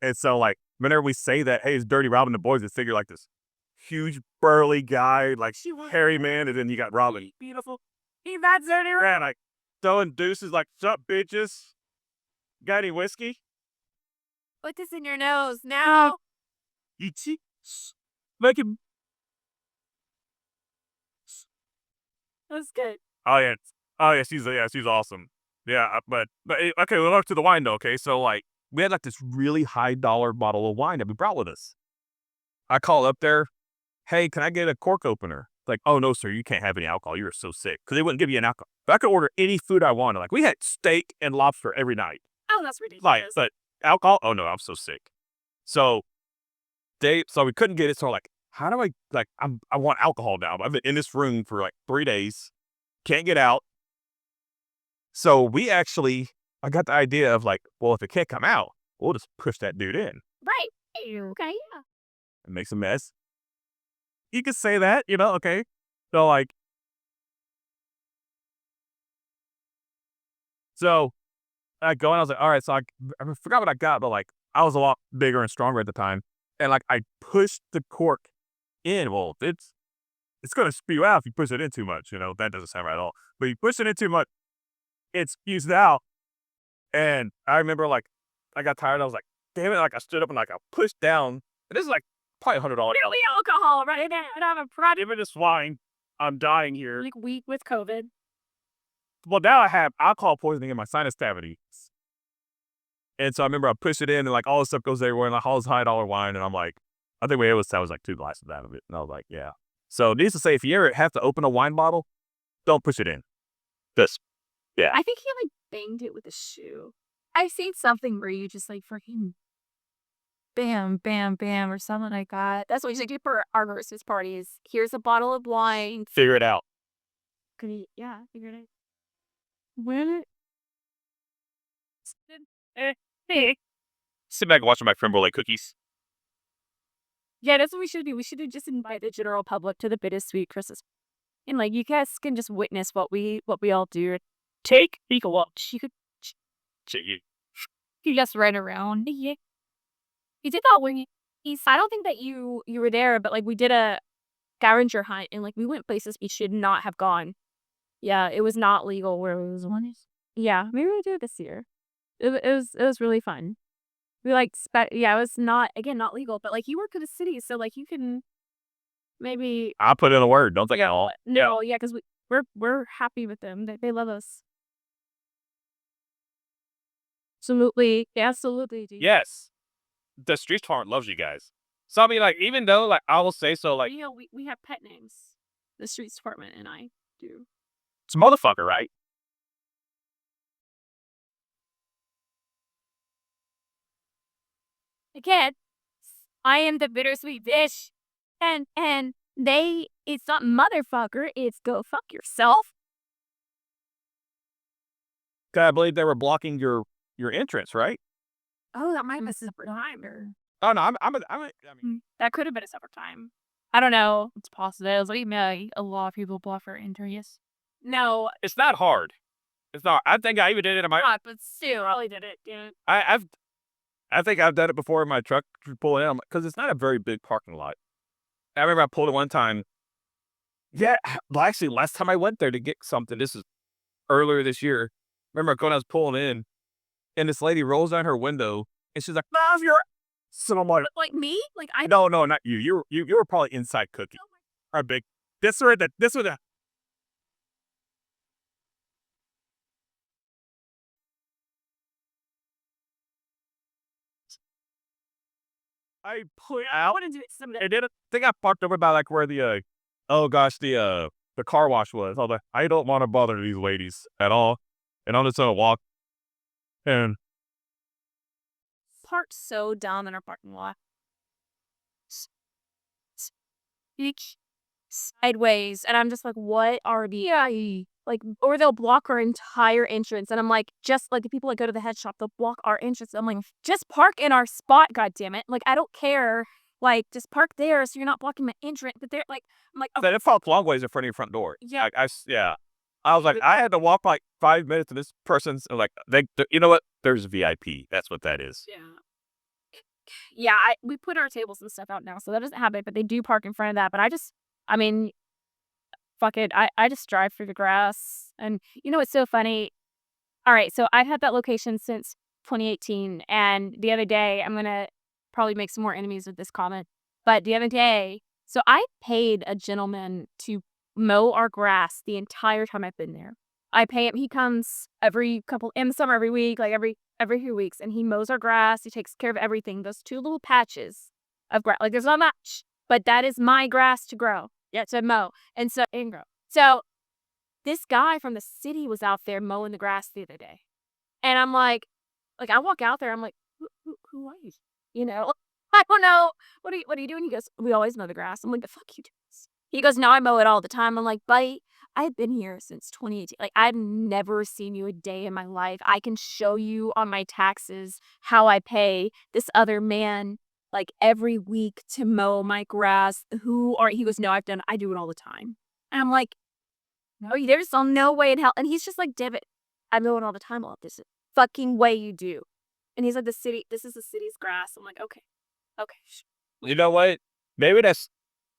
And so, like, whenever we say that, hey, it's Dirty Rob and the boys, it's figure like this huge burly guy, like hairy man, and then you got Robin. Beautiful. He that Dirty Rob. And like throwing deuces, like, sup, bitches? Got any whiskey? Put this in your nose now. You cheeks. Make him. That's good. Oh yeah, she's awesome. Yeah, but okay, we'll go to the wine though. Okay, so like we had like this really high dollar bottle of wine that we brought with us. I call up there, hey, can I get a cork opener? Like, oh no, sir, you can't have any alcohol. You're so sick because they wouldn't give you an alcohol. But I could order any food I wanted. Like we had steak and lobster every night. Oh, that's ridiculous. Like, but alcohol? Oh no, I'm so sick. So we couldn't get it. So like, how do I want alcohol now? I've been in this room for like 3 days, can't get out. So I got the idea of like, well, if it can't come out, we'll just push that dude in. Right. Okay, yeah. It makes a mess. You could say that, okay. So like, I go and I was like, all right, so I forgot what I got, but like, I was a lot bigger and stronger at the time. And like, I pushed the cork in. Well, it's going to spew out if you push it in too much, that doesn't sound right at all. But you push it in too much, it spews out. And I remember like, I got tired. I was like, damn it. Like I stood up and like, I pushed down. And this is like probably $100. Really alcohol right now. And I'm a product. Give me this wine. I'm dying here. Like weak with COVID. Well, now I have alcohol poisoning in my sinus cavity. And so I remember I pushed it in and like all this stuff goes everywhere and like all this $100 wine. And I'm like, I think I was like 2 glasses out of it. And I was like, yeah. So needless to say, if you ever have to open a wine bottle, don't push it in. Yeah. I think he like banged it with a shoe. I've seen something where you just like freaking bam, bam, bam, or something like that. That's what we usually do for our Christmas parties. Here's a bottle of wine. Figure it out. Figure it out. When Sit back and watch my creme brulee cookies. Yeah, that's what we should do. We should just invite the general public to the Bittersweet Christmas. And like you guys can just witness what we all do. Take a watch. You could just run around. Yeah. You did that when I don't think that you were there, but like we did a scavenger hunt and like we went places we should not have gone. Yeah, it was not legal where it was one. Yeah, maybe we'll do it this year. It was really fun. We like it was not legal, but like you work at a city, so like you can maybe I'll put in a word. Don't think at all. No, yeah, because we're happy with them. They love us. Absolutely. Absolutely. Dude. Yes. The street department loves you guys. So I mean, like, even though like I will say so, like we have pet names. The streets department and I do. it's a motherfucker, right? Again, I am the bittersweet bitch. And it's not motherfucker, it's go fuck yourself. I believe they were blocking your entrance, right? Oh, that might have been a separate time. Oh no, I mean, that could have been a separate time. I don't know. It's possible. It was like a lot of people block our entrance. No, it's not hard. It's not. I think I even did it in my. not, but still, I probably did it, dude. I think I've done it before in my truck pulling in because it's not a very big parking lot, I remember I pulled it one time. Yeah, well, actually, last time I went there to get something, this is earlier this year. Remember when I was pulling in, and this lady rolls down her window, and she's like, "Mom, you're." So I'm Like me? Like I no, not you. You were probably inside cooking. All right, big. This or that. This or that. I put out wouldn't do it some and then I think I parked over by like where oh gosh, the car wash was. I was like, I don't want to bother these ladies at all. And I'm just gonna walk and parked so down in our parking lot. Sideways, and I'm just like, what are the like, or they'll block our entire entrance, and I'm like, just like the people that go to the head shop, they'll block our entrance. I'm like, just park in our spot, god damn it! Like I don't care, like just park there so you're not blocking my entrance. But they're like, I'm like, then it felt long ways in front of your front door. yeah, Yeah. I was like, I had to walk like 5 minutes, and this person's like, you know what? There's VIP. That's what that is. yeah. We put our tables and stuff out now, so that doesn't happen. But they do park in front of that. But I mean, fuck it. I just drive through the grass. And you know what's so funny? All right, so I've had that location since 2018. And the other day, I'm going to probably make some more enemies with this comment. But the other day, so I paid a gentleman to mow our grass the entire time I've been there. I pay him. He comes in the summer, every week, like every few weeks, and he mows our grass. He takes care of everything. Those two little patches of grass, like there's not much, but that is my grass to grow. Yeah, to mow and grow. So this guy from the city was out there mowing the grass the other day, and I'm like I walk out there, I'm like, who are you? You know, I don't know. What are you doing? He goes, we always mow the grass. I'm like, the fuck you do this? He goes, no, I mow it all the time. I'm like, buddy, I've been here since 2018. Like, I've never seen you a day in my life. I can show you on my taxes how I pay this other man like every week to mow my grass. He goes, no, I do it all the time. And I'm like, no, there's no way in hell. And he's just like, David, I mow it all the time. All this fucking way you do. And he's like, this is the city's grass. I'm like, okay. You know what? Maybe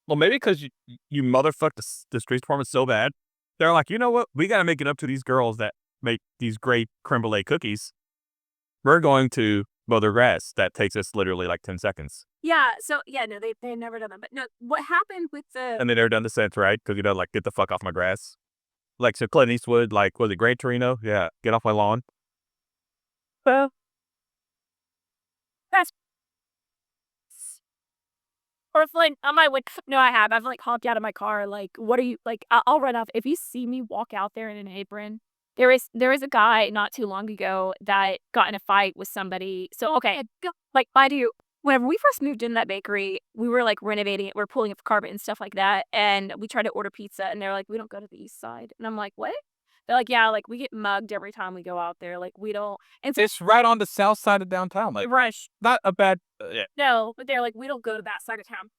maybe because you motherfucked the street department so bad. They're like, you know what? We got to make it up to these girls that make these great creme brulee cookies. We're going to mow their grass. That takes us literally like 10 seconds. Yeah. So, yeah, no, they've never done that. But no, what happened with And they never done the sense, right? Because, like, get the fuck off my grass. Like, so Clint Eastwood, like, was it Gran Torino? Yeah, get off my lawn. Well, that's or if like on my way, no, I've like hopped out of my car. Like, what are you like? I'll run off if you see me walk out there in an apron. There is a guy not too long ago that got in a fight with somebody. So okay, like I do. Whenever we first moved in that bakery, we were like renovating it. We're pulling up carpet and stuff like that, and we tried to order pizza, and they're like, "We don't go to the east side," and I'm like, "What?" They're like, "Yeah, like we get mugged every time we go out there. Like we don't." And so, it's right on the south side of downtown. Like, rush. not a bad. Yeah. No, but they're like, we don't go to that side of town.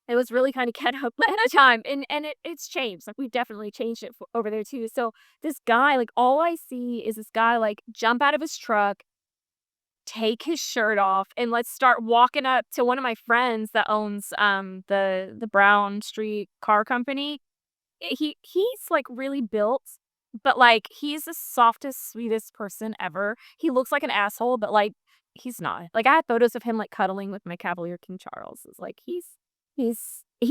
It was really kind of ghetto at the time, and it's changed. Like we've definitely changed it over there too. So this guy, like all I see is this guy like jump out of his truck, take his shirt off, and let's start walking up to one of my friends that owns the Brown Street Car Company. He's like really built, but like he's the softest, sweetest person ever. He looks like an asshole, but like he's not. Like I had photos of him like cuddling with my Cavalier King Charles. It's like he's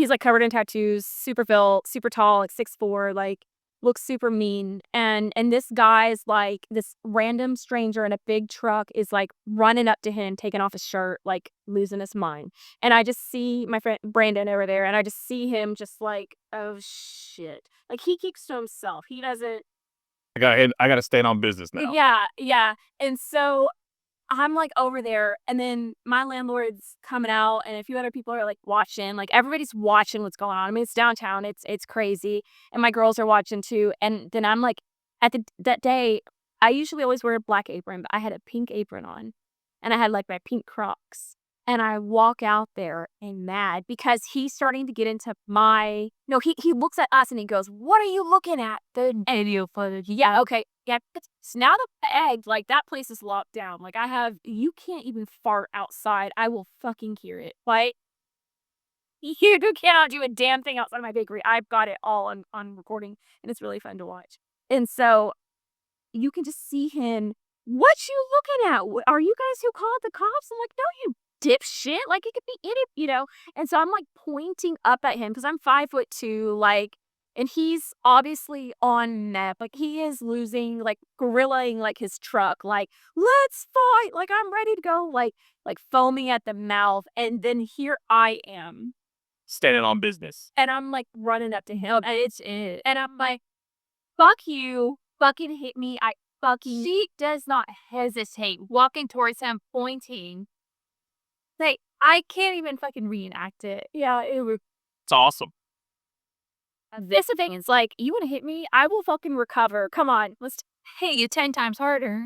like covered in tattoos, super built, super tall, like 6'4", like looks super mean. And this guy's like this random stranger in a big truck is like running up to him, taking off his shirt, like losing his mind. And I just see my friend Brandon over there, and I just see him just like, oh shit. Like he keeps to himself. He doesn't. I gotta stay on business now. Yeah. And so I'm like over there, and then my landlord's coming out, and a few other people are like watching. Like everybody's watching what's going on. I mean, it's downtown. It's crazy, and my girls are watching too. And then I'm like, that day, I usually always wear a black apron, but I had a pink apron on, and I had like my pink Crocs. And I walk out there and mad because he's starting to get into my. No, he looks at us and he goes, "What are you looking at?" The video footage. Yeah, okay. Yeah. So now the egg, like that place is locked down. Like you can't even fart outside. I will fucking hear it. Like You cannot do a damn thing outside of my bakery. I've got it all on recording, and it's really fun to watch. And so you can just see him. What you looking at? Are you guys who called the cops? I'm like, no, you dipshit. Like, it could be any. And so I'm like pointing up at him because I'm 5'2", like, and he's obviously on nap. Like, he is losing, like, gorillaing, like, his truck. Like, let's fight. Like, I'm ready to go. Like foaming at the mouth. And then here I am. Standing on business. And I'm like running up to him. And I'm like, fuck you. Fucking hit me. She does not hesitate, walking towards him, pointing. Like, I can't even fucking reenact it. Yeah, it was. It's awesome. This thing is like, you want to hit me? I will fucking recover. Come on. Let's hit you 10 times harder.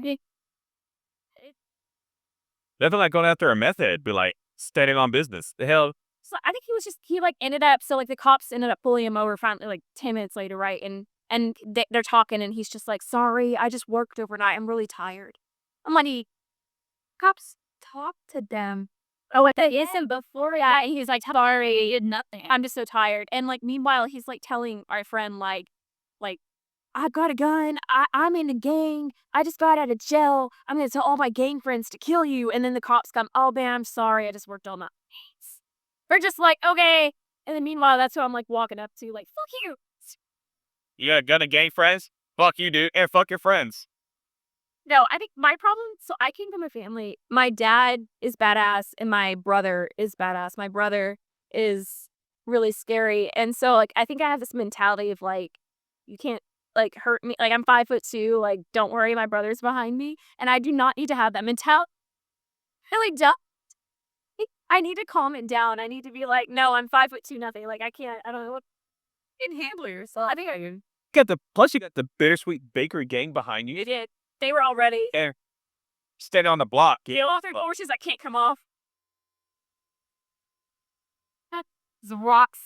Nothing like going after a meth head, be like, standing on business. The hell? So I think he like ended up, so like the cops ended up pulling him over finally like 10 minutes later, right? And they're talking and he's just like, sorry, I just worked overnight. I'm really tired. I'm like, cops, talk to them. Oh, that isn't before. Yeah, he's like, sorry, you did nothing. I'm just so tired. And like, meanwhile, he's like telling our friend, like, I got a gun. I'm in a gang. I just got out of jail. I'm going to tell all my gang friends to kill you. And then the cops come, oh, man, I'm sorry. I just worked all night. We're just like, okay. And then meanwhile, that's who I'm like walking up to, like, fuck you. You got a gun and gang friends? Fuck you, dude. And fuck your friends. No, I think my problem, so I came from a family. My dad is badass and my brother is badass. My brother is really scary. And so, like, I think I have this mentality of, like, you can't, like, hurt me. Like, I'm 5'2". Like, don't worry, my brother's behind me. And I do not need to have that mentality. Really don't. I need to calm it down. I need to be like, no, I'm 5'2", nothing. Like, I can't, I don't know what. You can handle yourself. I think I can. Plus you got the Bittersweet Bakery gang behind you. You did. They were all ready. Yeah. Standing on the block. Yeah, all three horses that can't come off. That's rocks.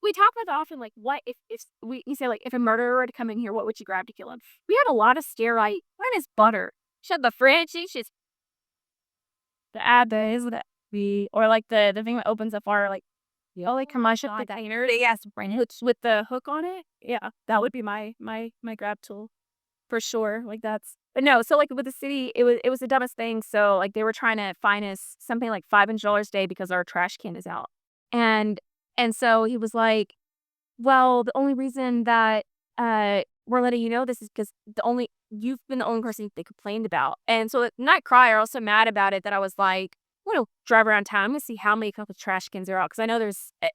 We talk about that often, like, what if you say, like, if a murderer were to come in here, what would you grab to kill him? We had a lot of stare right. When is butter? Shut the fridge. She's the ad that is that we or like the thing that opens the fire, like, the only commercial diner they asked with the hook on it. Yeah, that would be my grab tool. For sure. Like, that's, but no, so like with the city, it was the dumbest thing. So like they were trying to fine us something like $500 a day because our trash can is out. And so he was like, well, the only reason that we're letting you know this is because you've been the only person they complained about. And so not cry, or also mad about it, that I was like, I'm gonna drive around town. I'm gonna see how many couple trash cans are out, because I know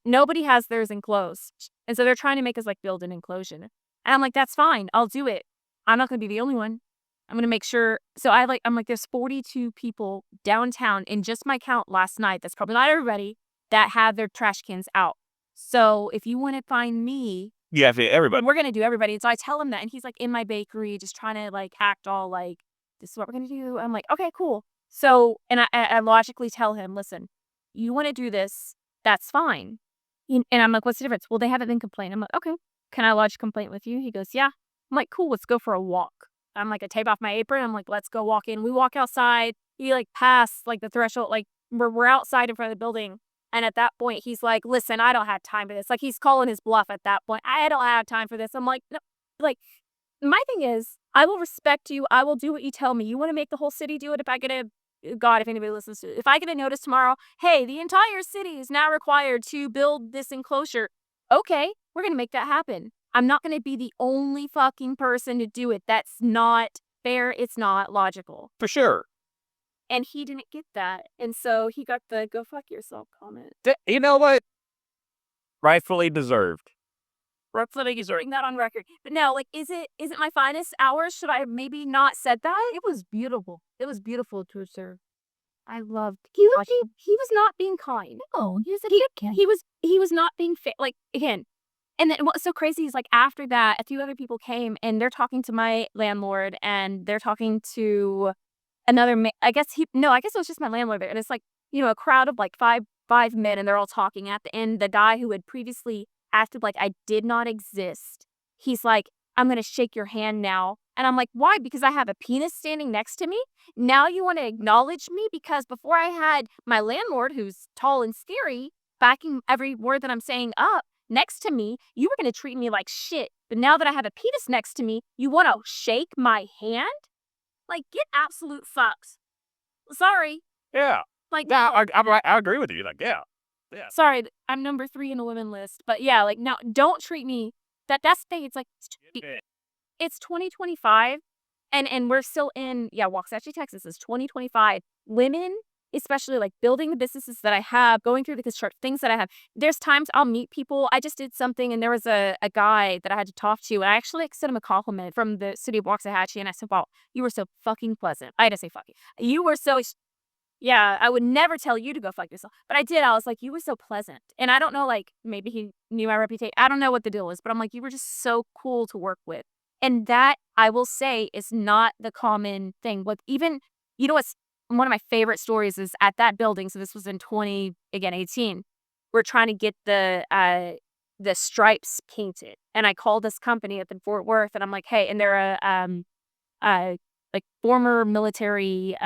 nobody has theirs enclosed. And so they're trying to make us like build an enclosure. And I'm like, that's fine, I'll do it. I'm not going to be the only one. I'm going to make sure. So I'm like, there's 42 people downtown in just my count last night. That's probably not everybody that have their trash cans out. So if you want to find me, yeah, everybody. We're going to do everybody. And so I tell him that, and he's like in my bakery, just trying to like act all like, this is what we're going to do. I'm like, okay, cool. So, and I logically tell him, listen, you want to do this, that's fine. And I'm like, what's the difference? Well, they haven't been complaining. I'm like, okay, can I lodge a complaint with you? He goes, yeah. I'm like, cool, let's go for a walk. I'm like, I tape off my apron. I'm like, let's go walk in. We walk outside. He like passed like the threshold. Like we're outside in front of the building. And at that point, he's like, listen, I don't have time for this. Like, he's calling his bluff at that point. I don't have time for this. I'm like, no, like, my thing is, I will respect you. I will do what you tell me. You want to make the whole city do it? If I get God, if anybody listens to it, if I get a notice tomorrow, hey, the entire city is now required to build this enclosure. Okay, we're going to make that happen. I'm not going to be the only fucking person to do it. That's not fair. It's not logical. For sure. And he didn't get that. And so he got the go fuck yourself comment. You know what? Rightfully deserved. Rightfully deserving that on record. But no, like, is it my finest hours? Should I maybe not said that? It was beautiful. It was beautiful to observe. I loved. He was not being kind. No, he was a good kid. He was not being like, again. And then what's so crazy is, like, after that, a few other people came and they're talking to my landlord, and they're talking to another I guess it was just my landlord there. And it's like, a crowd of like five men, and they're all talking. At the end, the guy who had previously acted like I did not exist, he's like, I'm going to shake your hand now. And I'm like, why? Because I have a penis standing next to me? Now you want to acknowledge me? Because before I had my landlord, who's tall and scary, backing every word that I'm saying up next to me, you were going to treat me like shit. But now that I have a penis next to me, you want to shake my hand? Like, get absolute fucked. Sorry. Yeah. Like, Yeah, I agree with you. Like, yeah. sorry, I'm number 3 in the women list. But yeah, like, now don't treat me. That's the thing. It's like, it's 2025 and we're still in, Waxahachie, Texas. It's 2025. Women, especially like building the businesses that I have, going through the construction things that I have. There's times I'll meet people. I just did something and there was a guy that I had to talk to. And I actually sent him a compliment from the city of Waxahachie. And I said, wow, you were so fucking pleasant. I had to say fucking. You were so, yeah, I would never tell you to go fuck yourself. But I did. I was like, you were so pleasant. And I don't know, like, maybe he knew my reputation. I don't know what the deal is. But I'm like, you were just so cool to work with. And that, I will say, is not the common thing. But even, you know what's one of my favorite stories is at that building. So this was in 2018. We're trying to get the stripes painted. And I called this company up in Fort Worth. And I'm like, hey, and they're a like former military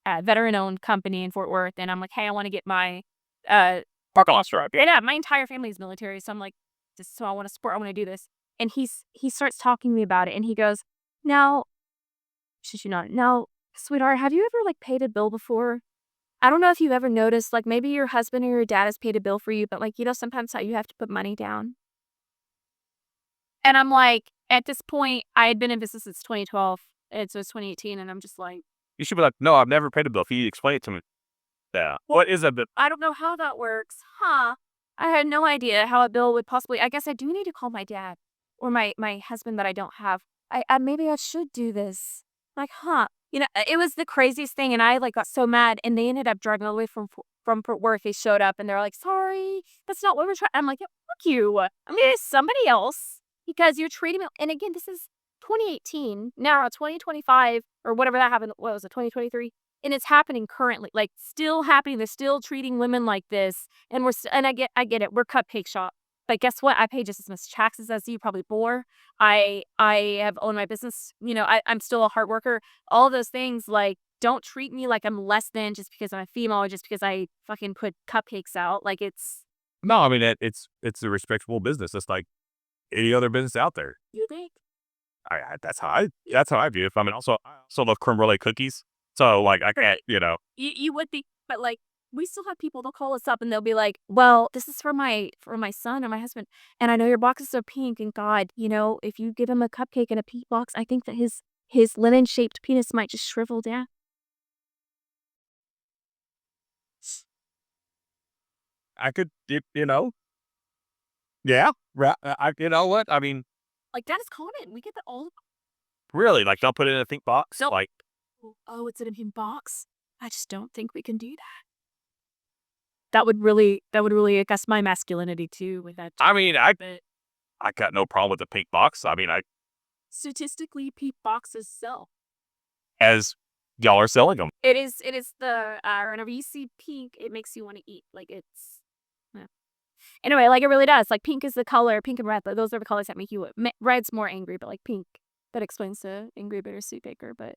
veteran-owned company in Fort Worth. And I'm like, hey, I want to get my Parking lot stripe. yeah, my entire family is military. So I'm like, so I want to support, I want to do this. And he starts talking to me about it. And he goes, now, should you not? Now, sweetheart, have you ever like paid a bill before? I don't know if you've ever noticed, like maybe your husband or your dad has paid a bill for you, but like, sometimes how you have to put money down. And I'm like, at this point, I had been in business since 2012. And so it's 2018. And I'm just like, You should be like, no, I've never paid a bill. If you explain it to me. Yeah. What is a bill? I don't know how that works. Huh. I had no idea how a bill would possibly, I guess I do need to call my dad or my husband that I don't have. Maybe I should do this. Like, huh. It was the craziest thing. And I like got so mad and they ended up driving all the way from Fort Worth. They showed up and they're like, sorry, that's not what we're trying. I'm like, yeah, fuck you. I'm going to somebody else because you're treating me. And again, this is 2018. Now 2025 or whatever that happened. What was it? 2023. And it's happening currently, like still happening. They're still treating women like this. And I get it. We're cupcake shop. But guess what? I pay just as much taxes as you, probably more. I have owned my business. I'm still a hard worker. All those things, like, don't treat me like I'm less than just because I'm a female or just because I fucking put cupcakes out. Like, it's. No, I mean, it's a respectable business. It's like any other business out there. You think? That's how I view it. I mean, I also love creme brulee cookies. So, like, I can't, You would be, but like, we still have people, they'll call us up and they'll be like, well, this is for my son or my husband. And I know your boxes are pink and God, if you give him a cupcake in a pink box, I think that his lemon shaped penis might just shrivel down. I could, yeah. You know what? I mean, Like, that is common. We get that all. really, like, they'll put it in a pink box. So- Like, Oh, it's in a pink box. I just don't think we can do that. That would really guess my masculinity too with that. I mean, I But got no problem with the pink box. I mean, statistically, pink boxes sell. as y'all are selling them. It is the whenever you see pink, it makes you want to eat. Like, it's. Yeah. Anyway, like, it really does. Like, pink is the color, pink and red. Those are the colors that make you. Red's more angry, but like pink, that explains the angry Bittersweet Baker. But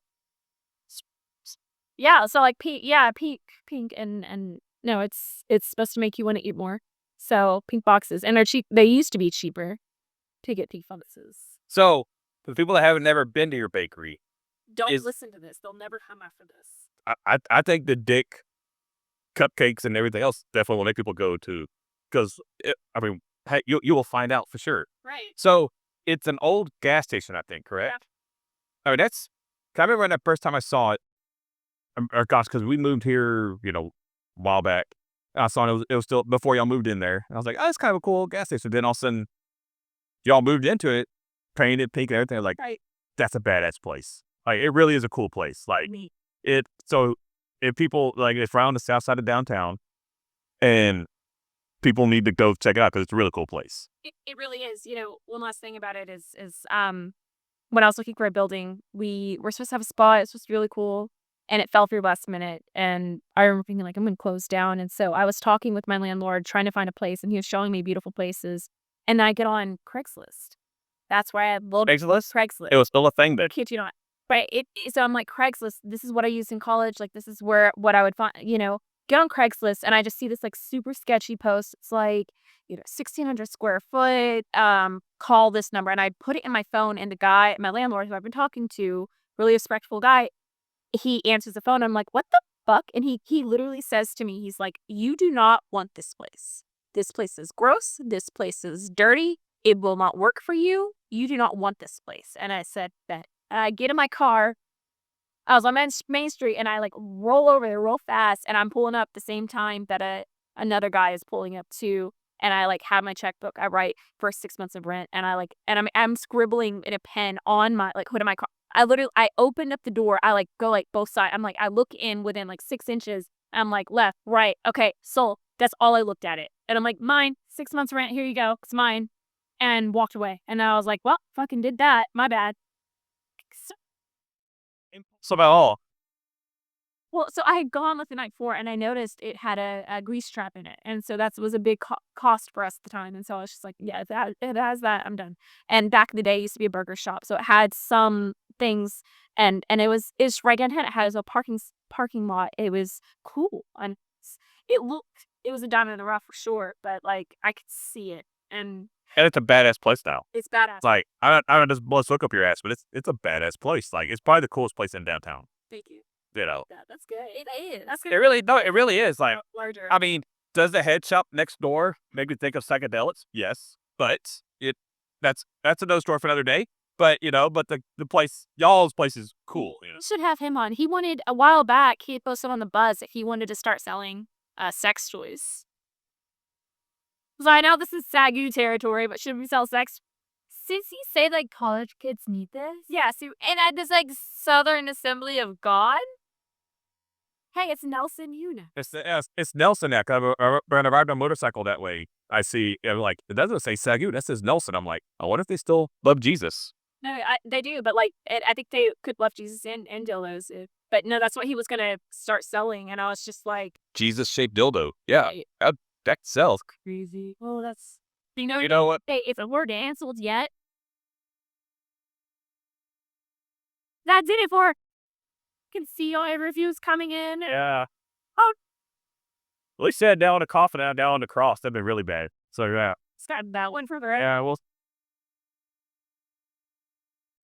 yeah, so like pink, pink, and no, it's supposed to make you want to eat more. So pink boxes, and they're cheap. They used to be cheaper to get pink boxes. So, for the people that haven't never been to your bakery, Don't Is- listen to this. They'll never come after this. I think the dick cupcakes and everything else definitely will make people go to, because I mean, hey, you will find out for sure. Right. So it's an old gas station, I think, correct? I mean, I remember when the first time I saw it, or gosh, because we moved here, a while back. And I saw it was still before y'all moved in there. And I was like, oh, it's kind of a cool old gas station. Then all of a sudden, y'all moved into it, painted pink and everything. Like, Right. that's a badass place. Like, it really is a cool place. Like, Neat. so if people, like, it's around the south side of downtown, and people need to go check it out because it's a really cool place. It really is. One last thing about it is when I was looking for a building, we were supposed to have a spot. It's supposed to be really cool. And it fell through last minute. And I remember thinking, like, I'm going to close down. And so I was talking with my landlord, trying to find a place, and he was showing me beautiful places. And then I get on Craigslist. That's where I loaded Craigslist. It was still a thing then. Kid you not. Right. So I'm like, Craigslist, this is what I used in college. Like, this is what I would find, get on Craigslist and I just see this like super sketchy post. It's like, 1,600 square foot, call this number. And I put it in my phone, and the guy, my landlord who I've been talking to, really respectful guy, he answers the phone. I'm like, what the fuck? And he literally says to me, he's like, you do not want this place. This place is gross. This place is dirty. It will not work for you. You do not want this place. And I said that. I get in my car. I was on Main Street, and I like roll over there real fast, and I'm pulling up the same time that another guy is pulling up too. And I like have my checkbook. I write for 6 months of rent, and I'm scribbling in a pen on my like hood of my car. I opened up the door. I like go like both sides. I'm like, I look in within like 6 inches. I'm like left, right, okay, so that's all I looked at it. And I'm like, mine, 6 months rent, here you go, it's mine. And walked away. And I was like, well, fucking did that. My bad. So about all. Well, so I had gone with the night before, and I noticed it had a grease trap in it. And so that was a big cost for us at the time. And so I was just like, yeah, if it has that, I'm done. And back in the day, it used to be a burger shop. So it had some things, and it's right downtown. It has a parking lot. It was cool. And it was a diamond in the rough for sure, but like I could see it. And it's a badass place now. it's badass. Like, I don't just blow smoke up your ass, but it's a badass place. Like, it's probably the coolest place in downtown. Thank you. That's good. It is. That's good. It really is. Like, Larger. I mean, does the head shop next door make me think of psychedelics? Yes, but that's another story for another day. But but the place, y'all's place is cool. We should have him on. He wanted a while back. He had posted on the Buzz that he wanted to start selling sex toys. So I know this is SAGU territory, but should we sell sex? Since you say like college kids need this, Yeah. So and at this like Southern Assembly of God. Hey, it's Nelson Una. It's Nelson now. 'Cause when I ride my motorcycle that way, I see like it doesn't say Sagu, that says Nelson. I'm like, I wonder if they still love Jesus. No, they do, but like I think they could love Jesus and dildos. But no, that's what he was gonna start selling, and I was just like, Jesus shaped dildo. Yeah, Hey. that sells. crazy. Well, that's You know what? Hey, if it were canceled yet, that did it for. Can see all your reviews coming in. Yeah. Oh. At least they had down on the coffin and down on the cross. That'd been really bad. So yeah. Start that one for the rest. Yeah, well.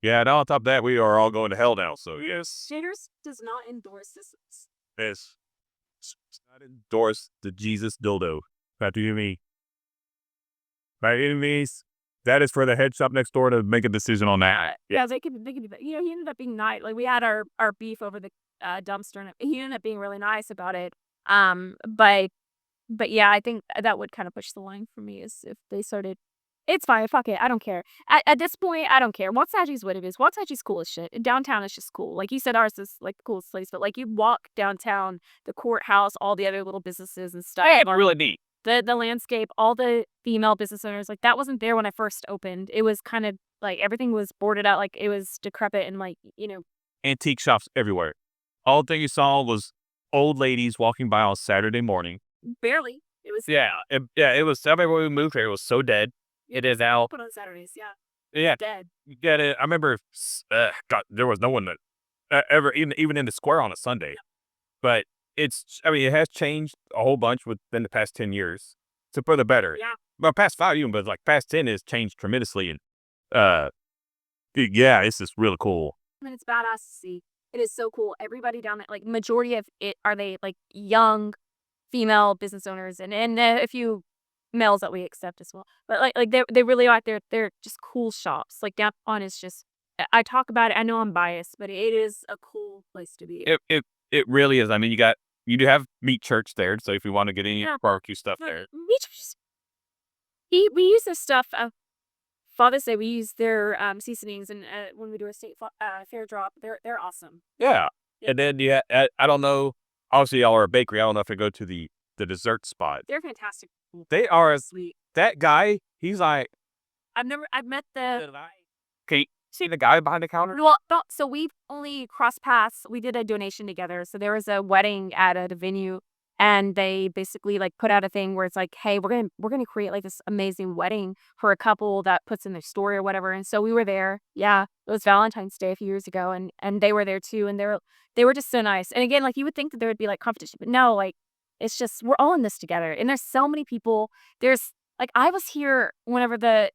Yeah, now on top of that, we are all going to hell now. So yes, Shaders does not endorse this. it's not endorse the Jesus dildo. That do me. By any means, that is for the head shop next door to make a decision on that. Yeah, they could be. He ended up being nice. Like we had our beef over the dumpster, and he ended up being really nice about it. But yeah, I think that would kind of push the line for me is if they started. It's fine. Fuck it. I don't care. At this point, I don't care. Waxahachie's what it is. Waxahachie's cool as shit. Downtown is just cool. Like you said, ours is like the coolest place. But like you walk downtown, the courthouse, all the other little businesses and stuff. It's really neat. The landscape, all the female business owners, like that wasn't there when I first opened. It was kind of like everything was boarded out, like it was decrepit and like, Antique shops everywhere. All thing you saw was old ladies walking by on Saturday morning. barely. It was It was. I remember when we moved here, it was so dead. It is now. open on Saturdays. Yeah, Yeah, dead. you get it. I remember. God, there was no one that ever even in the square on a Sunday. But it has changed a whole bunch within the past 10 years. So for the better. Yeah. Well, past 5 even, but like past 10 has changed tremendously. And yeah, it's just really cool. I mean, it's badass to see. It is so cool. Everybody down there, like majority of it, are they like young female business owners and a few males that we accept as well. But like they really are. They're just cool shops. Like downtown is just. I talk about it. I know I'm biased, but it is a cool place to be. It really is. I mean, you do have Meat Church there, so if you want to get any barbecue stuff there. We use this stuff. Father's Day, we use their seasonings, and when we do a state fair drop, they're awesome. Yeah. And then I don't know. Obviously, y'all are a bakery. I don't know if I go to the dessert spot. They're fantastic. They are Sweet. that guy. He's like. I've met the. Okay, see the guy behind the counter? Well, so we've only crossed paths. We did a donation together. So there was a wedding at a venue, and they basically like put out a thing where it's like, hey, we're gonna create like this amazing wedding for a couple that puts in their story or whatever. And so we were there. Yeah, it was Valentine's Day a few years ago, and they were there too, and they were just so nice. And again, like you would think that there would be like competition, but no, like It's just, we're all in this together. And there's so many people. There's like, I was here whenever I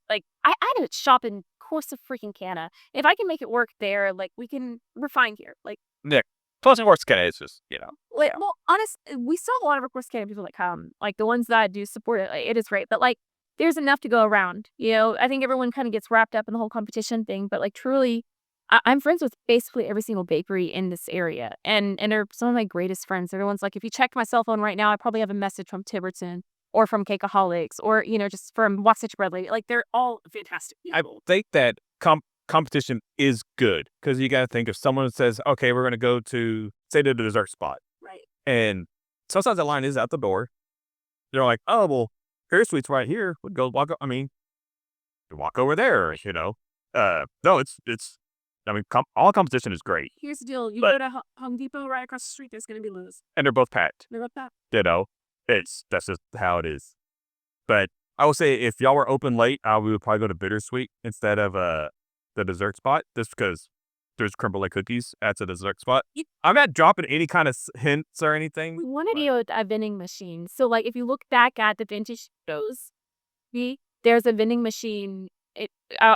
had to shop in Corsicana. If I can make it work there, like we're fine here. Like, Nick, plus of Corsicana is just, well, honest, we still have a lot of Corsicana people that come, like the ones that do support it. Like, it is great, but like, there's enough to go around. I think everyone kind of gets wrapped up in the whole competition thing, but like truly, I'm friends with basically every single bakery in this area, and they're some of my greatest friends. Everyone's like, if you check my cell phone right now, I probably have a message from Tiverton or from Cakeaholics or just from Waxahachie Bread Lady. Like, they're all fantastic I people. think that competition is good because you got to think if someone says, okay, we're going to go to, say, the dessert spot. Right. And sometimes the line is out the door. They're like, oh, well, Bittersweet's right here. We'd go walk over there, No, it's, all competition is great. Here's the deal. You But- go to Home Depot right across the street, there's going to be Liz. And they're both packed. They're about that. That's just how it is. But I would say if y'all were open late, we would probably go to Bittersweet instead of the dessert spot, just because there's creme brulee cookies at the dessert spot. I'm not dropping any kind of hints or anything. We want to deal with a vending machine. So, like, if you look back at the vintage photos, there's a vending machine. It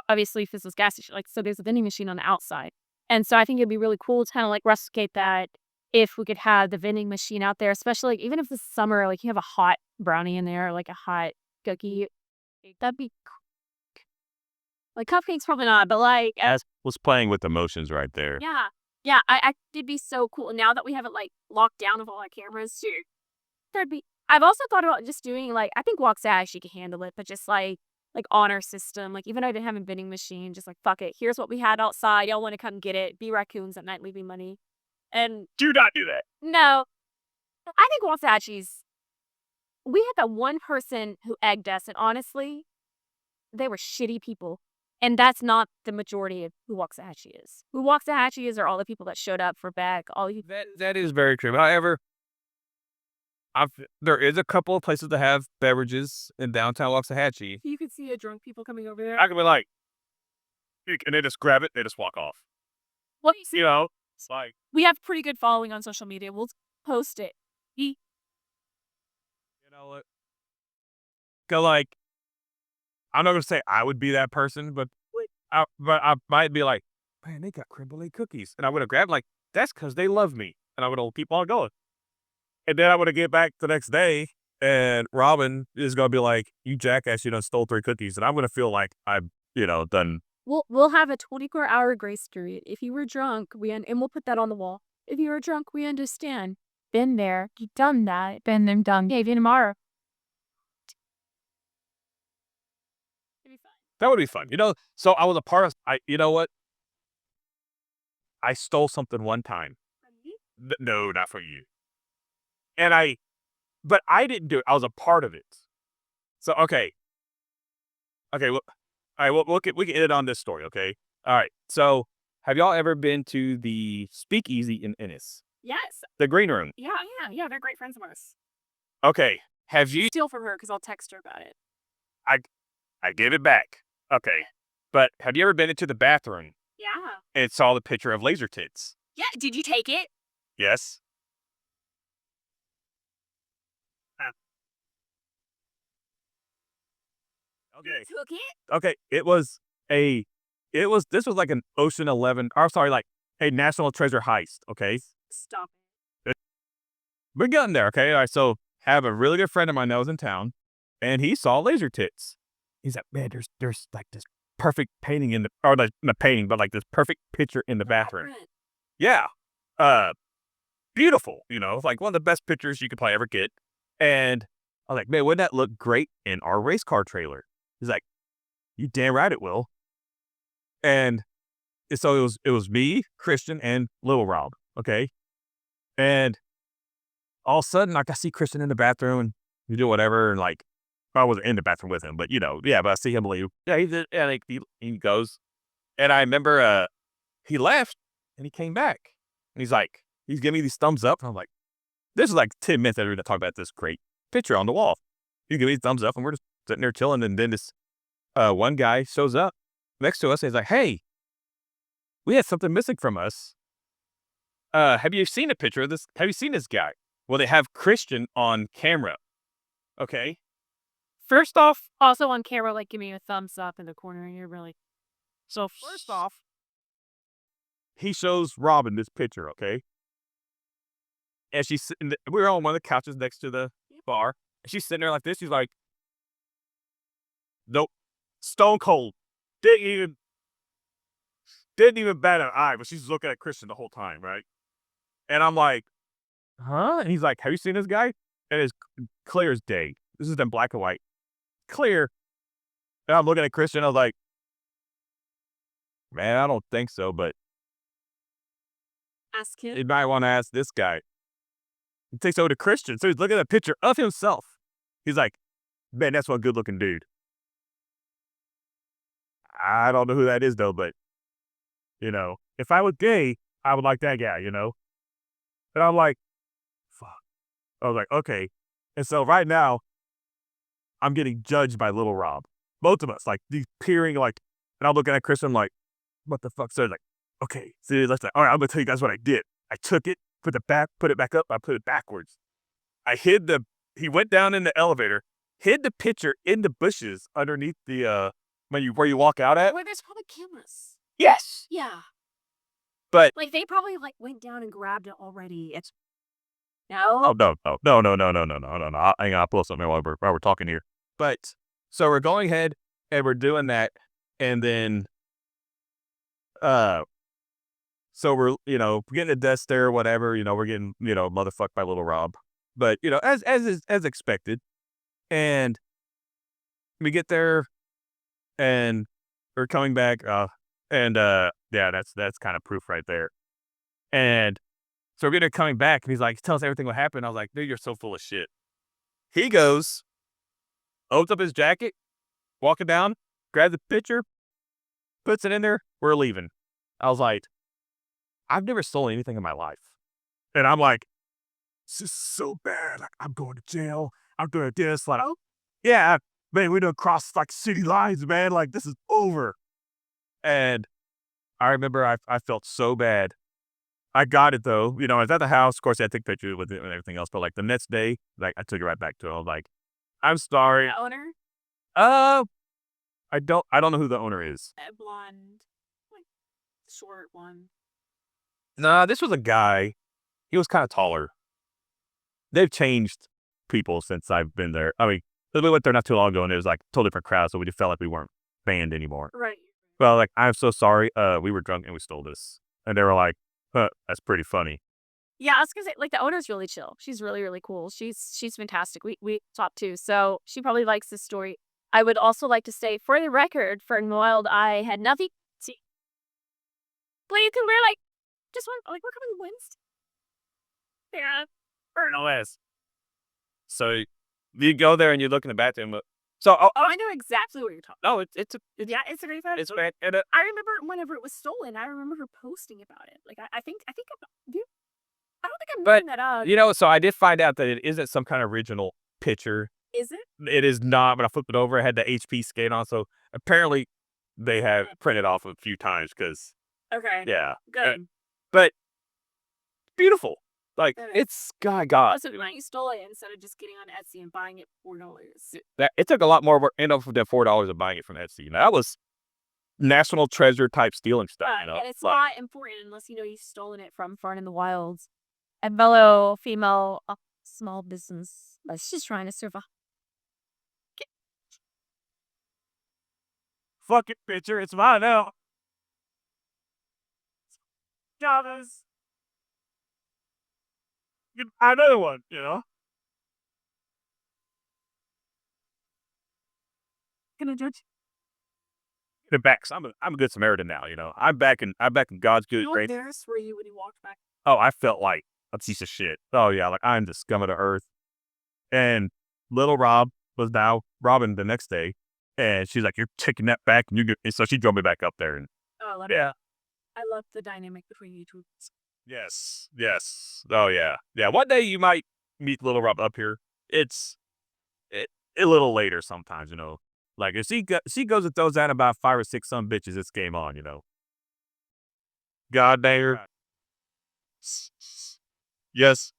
obviously, if this was gas station, like, so there's a vending machine on the outside. And so I think it'd be really cool to kind of like replicate that if we could have the vending machine out there, especially like, even if it's summer, like you have a hot brownie in there, like a hot cookie. That'd be cool. Like, cupcakes probably not, but like, As was playing with emotions right there. yeah. Yeah, I it'd be so cool. Now that we have it like locked down with all our cameras too. I've also thought about just doing like, I think Waxahachie can handle it, but just like honor system. Like, even though I didn't have a vending machine, just like, fuck it. Here's what we had outside. Y'all want to come get it. Be raccoons at night, leaving money. And Do not do that. no, I think Waxahachie's, we had that one person who egged us, and honestly, they were shitty people. And that's not the majority of who Waxahachie is. Who Waxahachie is are all the people that showed up for back. That is very true. However, there is a couple of places to have beverages in downtown Waxahachie. You could see drunk people coming over there. I could be like, and they just grab it, they just walk off. Well, It's like, we have pretty good following on social media. We'll post it. you know what? Go like, I'm not gonna say I would be that person, but I might be like, man, they got creme brulee cookies, and I would have grabbed like, that's because they love me, and I would have keep on going, and then I would have get back the next day, and Robin is gonna be like, you jackass, you done stole 3 cookies, and I'm gonna feel like I've done. We'll have a 24-hour grace period. If you were drunk, and we'll put that on the wall. If you were drunk, we understand. Been there, done that. Been there, done. Maybe tomorrow. That would be fun, So I was a part of. You know what? I stole something one time. No, not from you. But I didn't do it. I was a part of it. So okay. Well, all right. We can end it on this story. Okay. All right. So, have y'all ever been to the Speakeasy in Ennis? Yes. The green room. Yeah. They're great friends of ours. Okay. Have you? Steal from her because I'll text her about it. I give it back. Okay. But have you ever been into the bathroom Yeah. and saw the picture of laser tits? Yeah. Did you take it? Yes. Okay. You took it? Okay. This was like an Ocean 11, or sorry, like a National Treasure heist. Okay. Stop We're getting there. Okay. All right. So, have a really good friend of mine that was in town, and he saw laser tits. He's like, man, there's like this perfect painting or like not painting, but like this perfect picture in the bathroom. Yeah. Beautiful, like one of the best pictures you could probably ever get. And I was like, man, wouldn't that look great in our race car trailer? He's like, you damn right it will. And so it was me, Christian, and Little Rob. Okay. And all of a sudden, like, I see Christian in the bathroom and he do whatever. And like, I wasn't in the bathroom with him, but but I see him leave. Yeah, he did. And like, he goes. And I remember he left and he came back. And he's giving me these thumbs up. And I'm like, this is like 10 minutes that we're going to talk about this great picture on the wall. He gives me these thumbs up and we're just sitting there chilling. And then this one guy shows up next to us and he's like, hey, we had something missing from us. Have you seen a picture of this? Have you seen this guy? Well, they have Christian on camera. Okay. First off, Also on camera, like, give me a thumbs up in the corner. You're really. so first off, he shows Robin this picture, okay? And she's sitting, we were on one of the couches next to the bar. And she's sitting there like this. She's like, nope, stone cold. Didn't even bat an eye, but she's looking at Christian the whole time, right? And I'm like, huh? And he's like, have you seen this guy? And it's clear as day. This is in black and white. Clear. And I'm looking at Christian. I was like, man, I don't think so, but Ask him. you might want to ask this guy. He takes over to Christian. So he's looking at a picture of himself. He's like, man, that's one good looking dude. I don't know who that is though, but if I was gay, I would like that guy, And I'm like, fuck. I was like, okay. And so right now, I'm getting judged by Little Rob. Both of us, like, these peering, like, and I'm looking at Christian, I'm like, what the fuck? So like, okay, see, let's like, all right, I'm gonna tell you guys what I did. I took it, put it back up, I put it backwards. He went down in the elevator, hid the picture in the bushes underneath the, where you walk out at. Where there's probably cameras. Yes. Yeah. But Like, they probably, like, went down and grabbed it already. It's. oh, No? no. Hang on, I'll pull something while we're talking here. But, so we're going ahead and we're doing that. And then, so we're, getting a desk there or whatever, we're getting, motherfucked by Little Rob. But, as expected. And we get there and we're coming back, yeah, that's kind of proof right there. And so we're coming back, and he's like, tell us everything what happened. I was like, dude, you're so full of shit. He goes, opens up his jacket, walking down, grabs the picture, puts it in there. We're leaving. I was like, I've never stolen anything in my life. And I'm like, this is so bad. Like, I'm going to jail. I'm doing this. Like, oh, yeah, man, we done crossed like city lines, man. Like, this is over. And I remember I felt so bad. I got it though. I was at the house. Of course, I had to take pictures with it and everything else. But like the next day, like I took it right back to him. I was like, I'm sorry. The owner? I don't know who the owner is. That blonde, like, short one. Nah, this was a guy. He was kind of taller. They've changed people since I've been there. I mean, we went there not too long ago, and it was like a totally different crowd, so we just felt like we weren't banned anymore. Right. Well, like, I'm so sorry. We were drunk and we stole this. And they were like, that's pretty funny. Yeah, I was gonna say, like, the owner's really chill. She's really, really cool. She's fantastic. We talked too, so she probably likes this story. I would also like to say, for the record, for Wild, I had nothing. See, but you can wear like just one. Like, we're coming Wednesday. Yeah. Or no less. So you go there and you look in the bathroom. So Oh, I know exactly what you're talking. no, it's Yeah, it's a great photo. it's bad. And, I remember whenever it was stolen. I remember her posting about it. Like, I think I don't think I'm But making that up. so I did find out that it isn't some kind of original picture. Is it? It is not. When I flipped it over, it had the HP skate on. So apparently they have printed off a few times because Okay. yeah, Good. but beautiful. Like, Okay. it's God. Also, when you stole it instead of just getting on Etsy and buying it $4. That it took a lot more work than $4 of buying it from Etsy. That was national treasure type stealing stuff. And it's Like, not important unless you've stolen it from far in the wilds. A fellow female small business that's just trying to survive. fuck it, picture. It's mine now. Javas. Another one. Can I judge? Get it back. 'Cause I'm a good Samaritan now. I'm back in God's good You grace. embarrassed were you when you walked back? Oh, I felt like a piece of shit. Oh yeah, like I'm the scum of the earth. And little Rob was now Robin the next day, and she's like, "You're taking that back," and so she drove me back up there. And Oh, I love yeah, I love the dynamic between you two. yes. Oh yeah. One day you might meet little Rob up here. It's a little later sometimes. Like if she goes and throws down about 5 or 6 some bitches, it's game on. God dang her. Yes.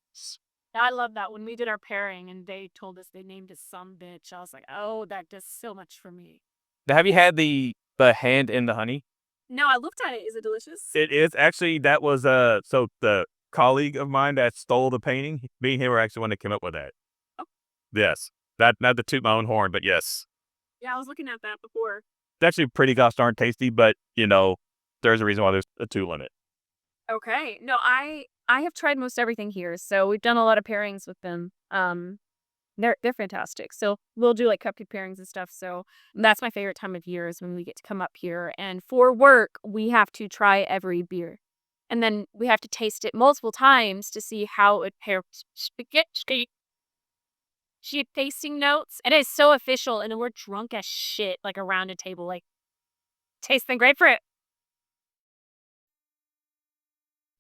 I love that. When we did our pairing and they told us they named it some bitch, I was like, oh, that does so much for me. Have you had the hand in the honey? No, I looked at it. Is it delicious? It is actually, that was so the colleague of mine that stole the painting, me and him were actually one that came up with that. Oh. Yes. Not to toot my own horn, but yes. Yeah, I was looking at that before. It's actually pretty gosh darn tasty, but there's a reason why there's a tool in it. Okay. No, I have tried most everything here, so we've done a lot of pairings with them. They're fantastic. So we'll do like cupcake pairings and stuff. So that's my favorite time of year is when we get to come up here. And for work, we have to try every beer. And then we have to taste it multiple times to see how it pairs. She had tasting notes, and it's so official. And we're drunk as shit, like around a table, like tasting grapefruit.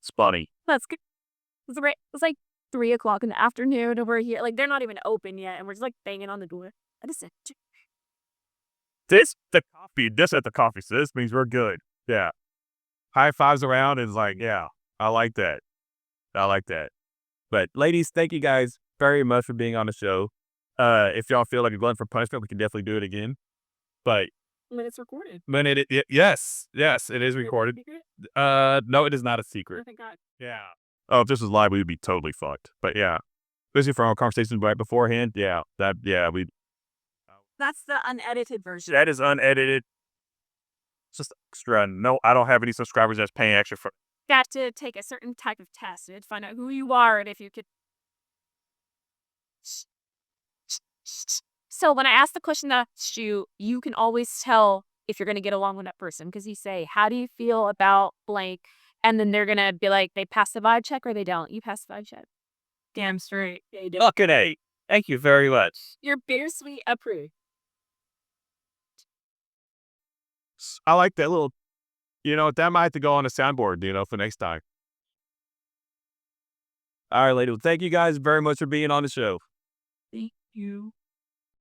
It's funny. That's good. It's like 3:00 in the afternoon over here. Like they're not even open yet, and we're just like banging on the door. I just said, This at the coffee, so this means we're good. Yeah. High fives around is like, yeah, I like that. But ladies, thank you guys very much for being on the show. If y'all feel like a glutton for punishment, we can definitely do it again. But when it's recorded. Yes, it is recorded. No, it is not a secret. Oh, thank God. Yeah. Oh, if this was live, we would be totally fucked. But yeah, especially from our conversations right beforehand. Yeah, we. That's the unedited version. That is unedited. It's just extra. No, I don't have any subscribers that's paying extra for. Got to take a certain type of test to find out who you are and if you could. So when I ask the question to you, you can always tell if you're going to get along with that person because you say, how do you feel about blank? And then they're going to be like, they pass the vibe check or they don't. You pass the vibe check. Damn straight. Yeah, you do. Fucking A. Thank you very much. You're bittersweet approved. I like that little, that might have to go on a soundboard, for next time. All right, lady. Well, thank you guys very much for being on the show. Thank you.